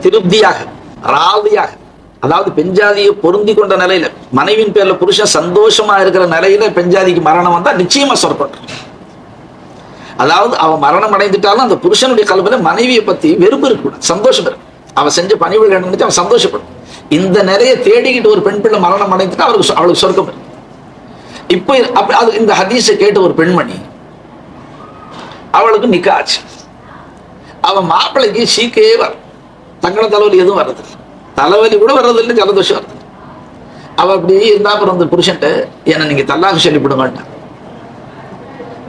திருப்தியாக ராதியாக, அதாவது பெஞ்சாதியை பொருந்தி கொண்ட நிலையில, மனைவியின் பேர்ல புருஷன் சந்தோஷமா இருக்கிற நிலையில பெஞ்சாதிக்கு மரணம் வந்தா நிச்சயமா சொர்க்கம். அதாவது அவன் மரணம் அடைந்துட்டாலும் அந்த புருஷனுடைய கல்வியில மனைவியை பத்தி வெறுப்பு இருக்கக்கூடாது, சந்தோஷம் இருக்கு. அவன் செஞ்ச பணிவுகள் நினைச்சு அவன் சந்தோஷப்படும். இந்த நிலையை தேடிக்கிட்டு ஒரு பெண் பிள்ளை மரணம் அடைந்துட்டா அவளுக்கு சொர்க்கம் இருக்கு. இப்ப அது இந்த ஹதீஸை கேட்ட ஒரு பெண்மணி, அவளுக்கு நிக்கா ஆச்சு. அவன் மாப்பிள்ளைக்கு சீக்கையே வரும், தங்கன தலைவலி எதுவும் வர்றது, தலைவலி கூட வர்றதில்லை, ஜலதோஷம் வருது. அவ அப்படி இருந்தா அப்புறம் அந்த புருஷன்ட்ட என்ன நீங்க தல்லாக சொல்லிவிட மாட்டான்.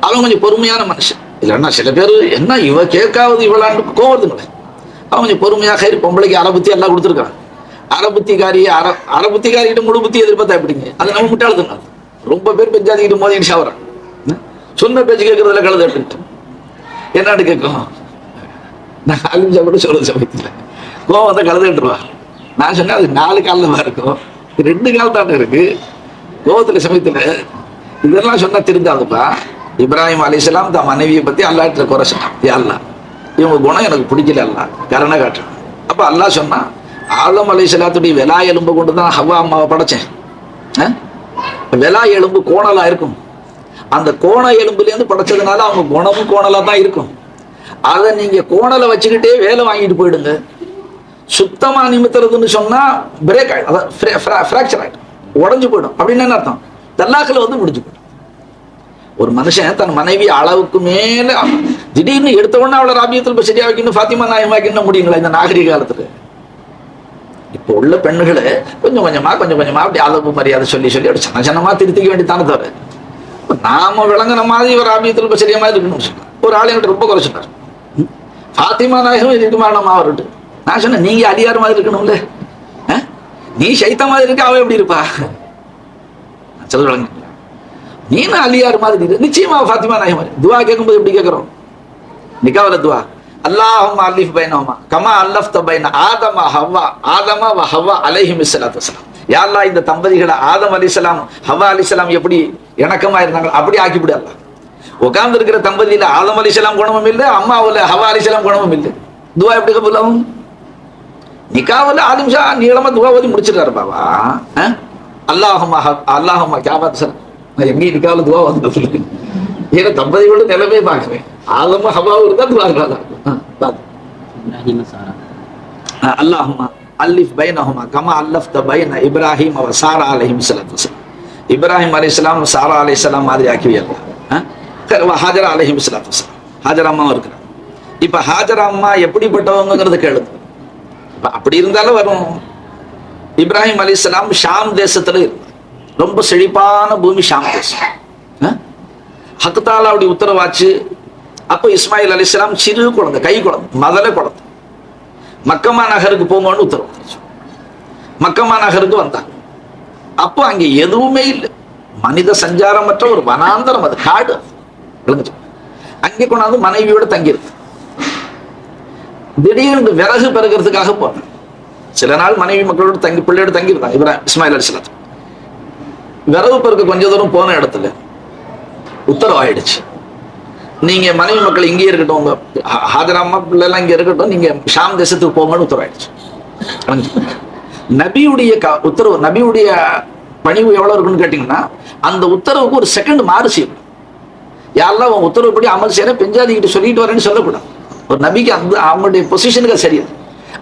அவன் கொஞ்சம் பொறுமையான மனுஷன். இல்லைன்னா சில பேர் என்ன இவ கேட்காவது இவளான்னு கோவத்துங்களேன். அவன் கொஞ்சம் பொறுமையாக பொம்பளைக்கு அறபுத்தி எல்லாம் கொடுத்துருக்கான். அறபுத்திகாரிகிட்ட முழு புத்தி எதிர்பார்த்தா எப்படிங்க? அது நம்ம முட்டாளதுங்க. ரொம்ப பேர் பெஞ்சாதிக்கிட்டு மோதிட்டு சாவறான். சொன்ன பேச்சு கேட்கறதுல கழுது அப்படின்ட்டு என்னான்னு கேட்கும். நான் அழிஞ்சா கூட சொல்றது சமயத்தில் கோவம் வந்தா கழுதுன்றுவா. நான் சொன்னேன் அது 4 காலில் இருக்கும், 2 கால் தானே இருக்கு கோவத்துல சமயத்துல. இதெல்லாம் சொன்னா திருந்தாதுப்பா. இப்ராஹிம் அலைஹிஸ்ஸலாம் தான் மனைவியை பத்தி அல்லாஹ்ட்ட குறை சொன்னான். அல்லாஹ் இவங்க குணம் எனக்கு பிடிக்கல, அல்லாஹ் கருணை காட்டுறேன். அப்ப அல்லாஹ் சொன்னா ஆதம் அலைஹிஸ்ஸலாத்துடைய வெலா எலும்பு கொண்டுதான் ஹவ்வா அம்மாவை படைச்சேன். வெலா எலும்பு கோணலா இருக்கும், அந்த கோண எலும்புல இருந்து படைச்சதுனால அவங்க குணமும் கோணலா தான் இருக்கும். அதை நீங்க கோணலை வச்சுக்கிட்டே வேலை வாங்கிட்டு போயிடுங்க. சுத்தமா நிமித்துறதுன்னு சொன்னா பிரேக் ஆயிடும், ஃப்ராக்சர் ஆயிடும், உடஞ்சு போயிடும். அப்படின்னு என்ன அர்த்தம்? தல்லாக்கள் முடிஞ்சு போயிடும். ஒரு மனுஷன் தன் மனைவி அளவுக்கு மேல திடீர்னு எடுத்த உடனே அவளை ராபியத்தில் சரியா வைக்கணும், ஃபாத்திமா நாயமாக்கணும் முடியுங்களா இந்த நாகரிக காலத்துல? இப்போ உள்ள பெண்களை கொஞ்சம் கொஞ்சமா அப்படி அளவு மரியாதை சொல்லி அப்படி சின்ன சின்னமா திருத்திக்க வேண்டியதானே தவிர நாம விளங்குன மாதிரி ஒரு ராபியத்தில் சரியா மாதிரி இருக்கணும்னு சொன்னார். ஒரு ஆள் என்கிட்ட ரொம்ப குறை சொன்னார், ஃபாத்திமா நாயகம் இதுக்கு மாறணுமா அவர்கிட்ட. நான் சொன்னேன் நீங்க அடியார் மாதிரி இருக்கணும்ல, நீ சைத்த மாதிரி இருக்க அவ எப்படி இருப்பா? சொல்ல நீனும் அலியார் மாதிரி இருக்கு. நிச்சயமா ஃபாத்திமா நாயகம் மாதிரி. துவா கேட்கும்போது எப்படி கேட்கிறோம்? நிக்காவல துவா அல்லாஹும்ம அலிஃப் பைனஹுமா கமா அல்லஃப்த பைன ஆதம வ ஹவ்வா அலைஹிஸ்ஸலாத்து வஸலாம். யா அல்லாஹ் இந்த தம்பதிகளை ஆதம் அலைஹிஸ்ஸலாம் ஹவ்வா அலைஹிஸ்ஸலாம் எப்படி இணக்கமா இருந்தாங்க அப்படி ஆக்கிவிடு அல்லாஹ். உட்கார்ந்து இருக்கிற தம்பதியில ஆதம் அலைஹிஸ்ஸலாம் குணமும் இல்லை, அம்மாவுல ஹவ்வா அலைஹிஸ்ஸலாம் குணமும் இல்லை. துவா எப்படி கபூல் ஆகும்? நிக்காவுல ஆலிம் ஷா நீளமா துவா ஓதி முடிச்சிட்டாரு பாவா. அல்லாஹும்ம கியாபத் சலாம் எங்கேயும் நிக்காவுல துவா வந்தது. ஏன்னா தம்பதியோட நிலைமை பார்க்குறேன். ஆதம ஹவ்வாவும் தான் துவா அல்லாஹும்ம அலிஃப் பைனஹுமா கமா அல்லஃப்த பைன இப்ராஹிம் வ சாரா அலைஹிஸ்ஸலாத்து வஸலாம். இப்ராஹிம் அலைஹிஸ்ஸலாம் சாரா அலைஹிஸ்ஸலாம் மாதிரி ஆக்கிவியல்ல. ஹாஜரா அலைஹிஸ்ஸலாத்து வஸலாம் ஹாஜரா அம்மாவும் இருக்கிறாங்க. இப்ப ஹாஜரா அம்மா எப்படிப்பட்டவங்கிறது கேளுங்க. அப்படி இருந்தாலும் வரும். இப்ராஹிம் அலைஹிஸ்ஸலாம் ஷாம் தேசத்துல ரொம்ப செழிப்பான பூமி ஷாம் தேசம். ஹக் தஆலா அப்படி உத்தரவாச்சு. அப்போ இஸ்மாயில் அலைஹிஸ்ஸலாம் சிறு குழந்தை, கை குழந்தை, முதல குழந்தை. மக்கமா நகருக்கு போங்கன்னு உத்தரவு. மக்கமா நகருக்கு வந்தாங்க. அப்போ அங்க எதுவுமே இல்லை, மனித சஞ்சாரமற்ற ஒரு வனாந்தரம், அது காடு. அங்கே கொண்டாந்து மனைவியோட தங்கியிருக்கு. திடீர்னு விறகு பெருகிறதுக்காக போனாங்க. சில நாள் மனைவி மக்களோட பிள்ளையோட தங்கியிருந்தாங்க இப்ராஹிம் இஸ்மாயில் அலைஹிஸ்ஸலாம். விறகு பெருக்க கொஞ்ச தூரம் போன இடத்துல உத்தரவாயிடுச்சு, நீங்க மனைவி மக்கள் இங்கே இருக்கட்டும், உங்க ஹாஜரா அம்மா பிள்ளை எல்லாம் இங்க இருக்கட்டும், நீங்க ஷாம் தேசத்துக்கு போங்கன்னு உத்தரவாயிடுச்சு. நபியுடைய உத்தரவு, நபியுடைய பணிவு எவ்வளவு இருக்குன்னு கேட்டீங்கன்னா அந்த உத்தரவுக்கு ஒரு செகண்ட் மாறு செய்யணும். யாரெல்லாம் உங்க உத்தரவுப்படி அமல் செய்யற பெஞ்சாதிக்கிட்ட சொல்லிட்டு வரேன்னு சொல்லக்கூடாது. ஒரு நபிக்கு அந்த அவங்களுடைய பொசிஷனுக்கு சரியாது.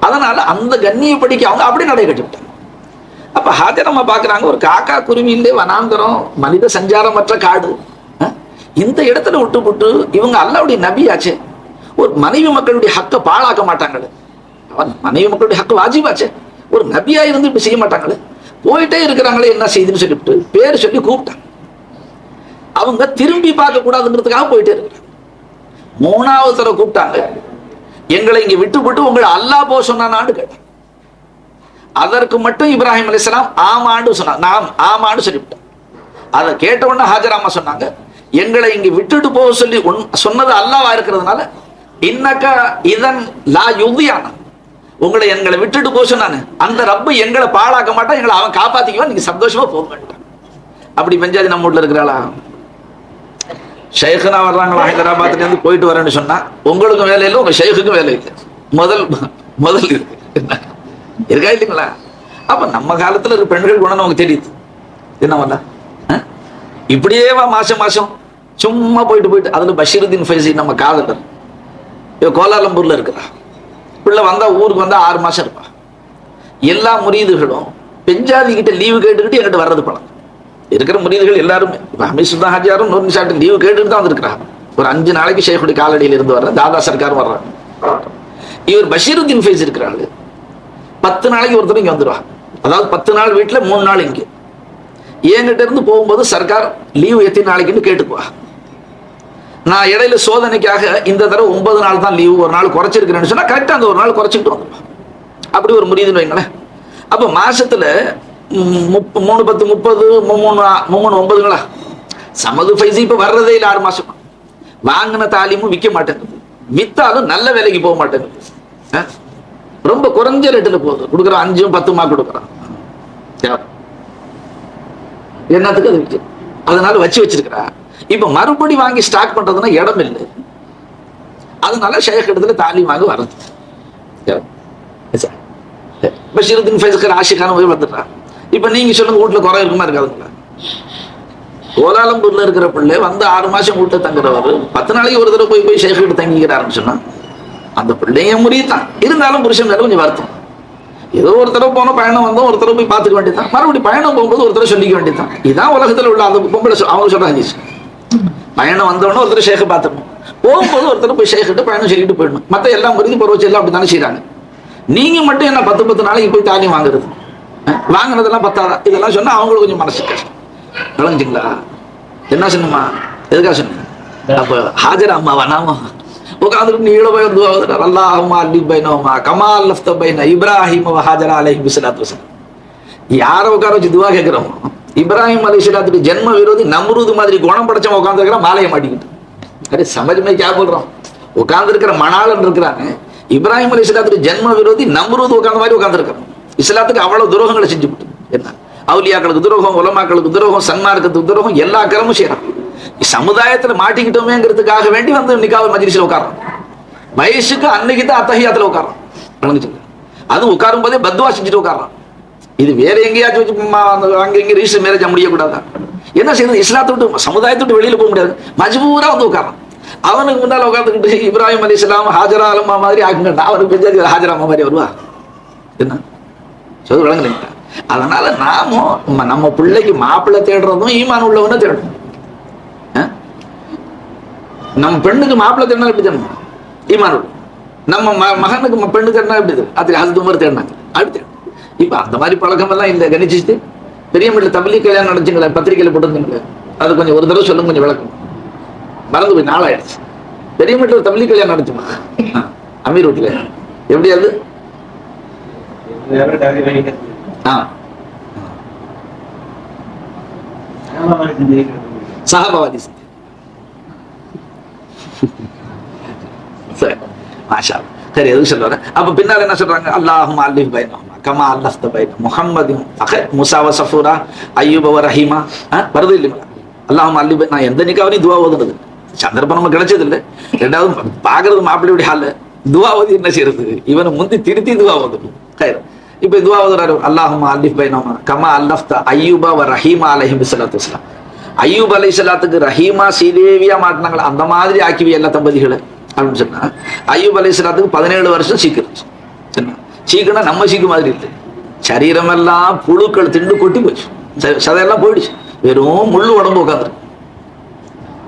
அதனால அந்த கண்ணியப்படிக்கு அவங்க அப்படி நடை கட்டி விட்டாங்க. அப்ப ஹாஜரம்மா பாக்குறாங்க, ஒரு காக்கா குருவி இல்லை, வனாந்தரம், மனித சஞ்சாரமற்ற காடு. இந்த இடத்துல விட்டு இவங்க அல்லாஹ்வுடைய நபியாச்சே, ஒரு மனைவி மக்களுடைய ஹக்க பாழாக்க மாட்டாங்களே, மனைவி மக்களுடைய ஹக்கு வாஜிபாச்சே, ஒரு நபியா இருந்து இப்படி செய்ய மாட்டாங்களே, போயிட்டே இருக்கிறாங்களே என்ன செய்துன்னு சொல்லிவிட்டு பேர் சொல்லி கூப்பிட்டாங்க. அவங்க திரும்பி பார்க்க கூடாதுன்றதுக்காக போயிட்டே இருக்கிறாங்க. 3வது தடவை கூப்பிட்டாங்க, எங்களை இங்க விட்டு உங்களை அல்லாஹ் போக சொன்னான்னு கேட்டாங்க. அதற்கு மட்டும் இப்ராஹிம் அலைஹிஸ்ஸலாம் ஆமான்னு சொன்னாங்க. நாம் ஆமான்னு சொல்லிவிட்டோம். அதை கேட்ட உடனே ஹாஜரா அம்மா சொன்னாங்க, எங்களை இங்க விட்டுட்டு போக சொல்லி சொன்னது அல்லாஹ்வா இருக்கிறதுனால இன்னக்க இதன் லா யுதியான, எங்களை விட்டுட்டு போக சொன்னானு அந்த ரப்பு எங்களை பாழாக்க மாட்டான், எங்களை அவன் காப்பாத்திக்குவான், நீங்க சந்தோஷமா போக மாட்டான். அப்படி பெஞ்சாதி நம்ம வீட்டுல இருக்கிறாளா? ஷேഖனா வர்றாங்களா ஹைதராபாத்ல இருந்து போயிட்டு வரேன்னு சொன்னா உங்களுக்கும் வேலை இல்லை, உங்க ஷேഖுக்கும் வேலை இல்லை. முதல் இருக்கு இருக்கா இல்லைங்களா? அப்ப நம்ம காலத்துல இருக்க பெண்கள் குணம் நமக்கு தெரியுது. என்னவல்ல இப்படியே மாசம் மாசம் சும்மா போயிட்டு போயிட்டு. அதுல பஷீருதீன் ஃபைசி நம்ம காதலர் கோலாலம்பூர்ல இருக்கிறா. பிள்ளை வந்தா ஊருக்கு வந்தா 6 மாசம் இருப்பா. எல்லா முரீதுகளும் பெஞ்சாதி கிட்ட லீவு கேட்டுக்கிட்டு என்கிட்ட வர்றது பழம். இருக்கிற முரீதுகள் எல்லாருமே இப்ப ஹமீசுல்லா ஹாஜியாரும் நூறு நிமிஷம் லீவு கேட்டுட்டு தான் வந்திருக்கிறாங்க. ஒரு 5 நாளைக்கு ஷேகுடைய காலடியில் இருந்து வர்ற தாதா சர்க்கார் வர்றாங்க. இவர் பஷீருதீன் ஃபைஸ் இருக்கிறாங்க. 10 நாளைக்கு ஒருத்தர் இங்க வந்துடுவா. அதாவது 10 நாள் வீட்டுல 3 நாள் இங்க. என்கிட்ட இருந்து போகும்போது சர்க்கார் லீவு எத்தனை நாளைக்குன்னு கேட்டுக்குவா. நான் இடையில சோதனைக்காக இந்த தடவை 9 நாள் தான் லீவு, ஒரு நாள் குறைச்சிருக்கிறேன்னு சொன்னா கரெக்டா அந்த ஒரு நாள் குறைச்சிட்டு வந்துடுவா. அப்படி ஒரு முரீதுன்னு வைங்களேன். அப்ப மாசத்துல 3 10 30 3 9ங்களா சமது ஃபைசி இப்ப வர்றதே இல்லை. 6 மாசம் வாங்கின தாலிமும் விற்க மாட்டேங்குது. வித்தாலும் நல்ல வேலைக்கு போக மாட்டேங்குது. ரொம்ப குறைஞ்ச ரேட்டுல போகுது. கொடுக்குறான் 5 10 கொடுக்குறான். என்னத்துக்கு அது விற்க, அதனால வச்சிருக்கிறா. இப்ப மறுபடி வாங்கி ஸ்டாக் பண்றதுன்னா இடம் இல்லை. அதனால ஷேக் இடத்துல தாலி வாங்க வர்றது. பஷீருதீன் ஃபைஸ்க்கு ஆஷிகான போய் வந்துடுறான். இப்ப நீங்க சொல்லுங்க, வீட்டுல குறை இருக்குமா இருக்காதுங்களா? கோலாலம்பூர்ல இருக்கிற பிள்ளை வந்து 6 மாசம் வீட்டுல தங்குறவர் 10 நாளைக்கு ஒரு தடவை போய் ஷேக் கிட்ட தங்கிக்கிறாருன்னு சொன்னா அந்த பிள்ளைய முறியத்தான். இருந்தாலும் புருஷன் மேல கொஞ்சம் வருத்தம். ஏதோ ஒரு தடவை போன பயணம் வந்தோம், ஒரு தடவை போய் பார்த்துக்க வேண்டியதான். மறுபடியும் பயணம் போகும்போது ஒரு தடவை சொல்லிக்க வேண்டியதான். இதான் உலகத்துல உள்ள அந்த பொம்பளை அவங்க சொல்றாங்க. பயணம் வந்தோடனே ஒருத்தர் ஷேக்கை பார்த்துக்கணும், போகும்போது ஒருத்தர் போய் ஷேக்கிட்டு பயணம் சொல்லிட்டு போயிடணும். மற்ற எல்லாம் முறிஞ்சு பருவச்சு எல்லாம் அப்படித்தானே செய்யறாங்க. நீங்க மட்டும் என்ன 10 நாளைக்கு போய் தாலி வாங்குறது, வாங்கினதெல்லாம் பத்தாதா? இதெல்லாம் சொன்னா அவங்களுக்கு கொஞ்சம் மனசு கஷ்டம். விளங்குச்சிங்களா? என்ன சொன்னமா, எதுக்காக சொன்னீங்க? அப்ப ஹாஜரா அம்மாவா நாம உட்காந்துட்டு நீள போய் அல்லாஹும்மா அல்லி பைனோமா கமால் லஃப்த பைன இப்ராஹிம் வ ஹாஜரா அலைஹி ஸலாத்து வஸலாம். யாரை உட்கார வச்சு துவா கேட்கிறோம்? இப்ராஹிம் அலைஹிஸ்ஸலாத்துக்கு ஜென்ம விரோதி நம்ரூத் மாதிரி குணம் படைச்சவன் உட்காந்துருக்கிறான், மாலையை மாட்டிக்கிட்டு. அரே சமஜ்மே கே போடுறோம்? உட்காந்துருக்கிற மணாளன் இருக்கிறாங்க. இப்ராஹிம் அலைஹிஸ்ஸலாத்துக்கு ஜென்ம விரோதி நம்ரூத் உட்கார்ந்த மாதிரி உட்காந்துருக்கிறோம். இஸ்லாத்துக்கு அவ்வளவு துரோகங்களை செஞ்சு விட்டு, என்ன அவுலியாக்களுக்கு துரோகம், உலமாக்களுக்கு துரோகம், சன்மார்க்கத்துக்கு துரோகம், எல்லா கரமும் செய்யறான். சமுதாயத்துல மாட்டிக்கிட்டோமேங்கிறதுக்காக வேண்டி வந்து நிக்காஹ் மஜ்லிஸ்ல உட்கார்றோம். வயசுக்கு அன்னைக்கு தான் அத்தஹியாத்துல உட்கார்றோம். அது உட்காரும் போதே பத்வா செஞ்சுட்டு உட்கார்றான். இது வேற எங்கேயாச்சும் வச்சு அங்க எங்க ரிஜிஸ்டர் மேரேஜ் முடியக்கூடாதா? என்ன செய்யறது? இஸ்லாத்தை விட்டு சமுதாயத்தை விட்டு வெளியில போக முடியாது. மஜ்பூரா வந்து உட்கார்றான். அவனுக்கு முன்னால உட்காந்துக்கிட்டு இப்ராஹிம் அலைஹிஸ்ஸலாம் ஹாஜரா அலம்மா மாதிரி ஆக்குங்க. அவனுக்கு பெஞ்சாதி ஹாஜரா அம்மா மாதிரி வருவா? என்ன சொல்லு விளங்குறீங்களா? அதனால நாமும் நம்ம பிள்ளைக்கு மாப்பிள்ளை தேடுறதும் ஈமான் உள்ளவன தேடணும். நம்ம பெண்ணுக்கு மாப்பிள்ளை தேடினா எப்படி தேடணும்? ஈமான் உள்ள. நம்ம மகனுக்கு பெண்ணு தேடினா எப்படி? அது ஹஸ்பண்ட் உமர் தேடினாங்க அப்படி தேடணும். இப்ப அந்த மாதிரி பழக்கம் எல்லாம் இந்த கணிச்சிட்டு பெரிய வீட்டில் தபிலி கல்யாணம் நடந்துச்சுங்களே, பத்திரிகையில போட்டுருந்தீங்களே, அது கொஞ்சம் ஒரு தடவை சொல்லுங்க, கொஞ்சம் விளக்கம். மறந்து போய் நாளாயிடுச்சு. பெரிய வீட்டில் தபிலி கல்யாணம் நடந்துச்சுமா? அமீர் வீட்டுல எப்படி அது? சஹாபாவாதி சரி, மாஷா சரி. எதுக்கு சொல்றாங்க? அப்ப பின்னால என்ன சொல்றாங்க? அல்லாஹும் அல்லிஃப் பைனஹுமா கமா அல்லஃப்த பைன முஹம்மதின் ஃபஹத் மூஸா வ ஸஃபூரா அய்யூப வ ரஹீமா. வருது இல்லைங்களா? அல்லாஹும் அல்லிஃப். நான் எந்த நிக்காவையும் துவா ஓதுனது சந்தர்ப்பம் நமக்கு கிடைச்சது இல்லை. ரெண்டாவது பாக்குறது மாப்பிள்ளையுடைய ஹால துவா ஓதி என்ன செய்யறது? இவனை முந்தி திருத்தி துவா ஓதணும். இப்ப துவா ஓதுறாரு, அல்லாஹும் அல்லிஃப் பைனஹுமா கமா அல்லஃப்த அய்யூப வ ரஹீமா அலைஹி ஸலாத்து வஸலாம். அய்யூப் அலைஹிஸ்ஸலாத்துக்கு ரஹீமா ஸ்ரீதேவியா மாட்டினாங்களா, அந்த மாதிரி ஆக்கிவி எல்லா தம்பதிகளை அப்படின்னு சொன்னா. அய்யூப் அலைஹிஸ்ஸலாத்துக்கு 17 வருஷம் சீக்கிரம். சீக்குனா நம்ம சீக்கு மாதிரி இல்லை. சரீரம் எல்லாம் புழுக்கள் திண்டு கொட்டி போச்சு, சதையெல்லாம் போயிடுச்சு. வெறும் முள்ளு உடம்பு உட்காந்துருக்கு,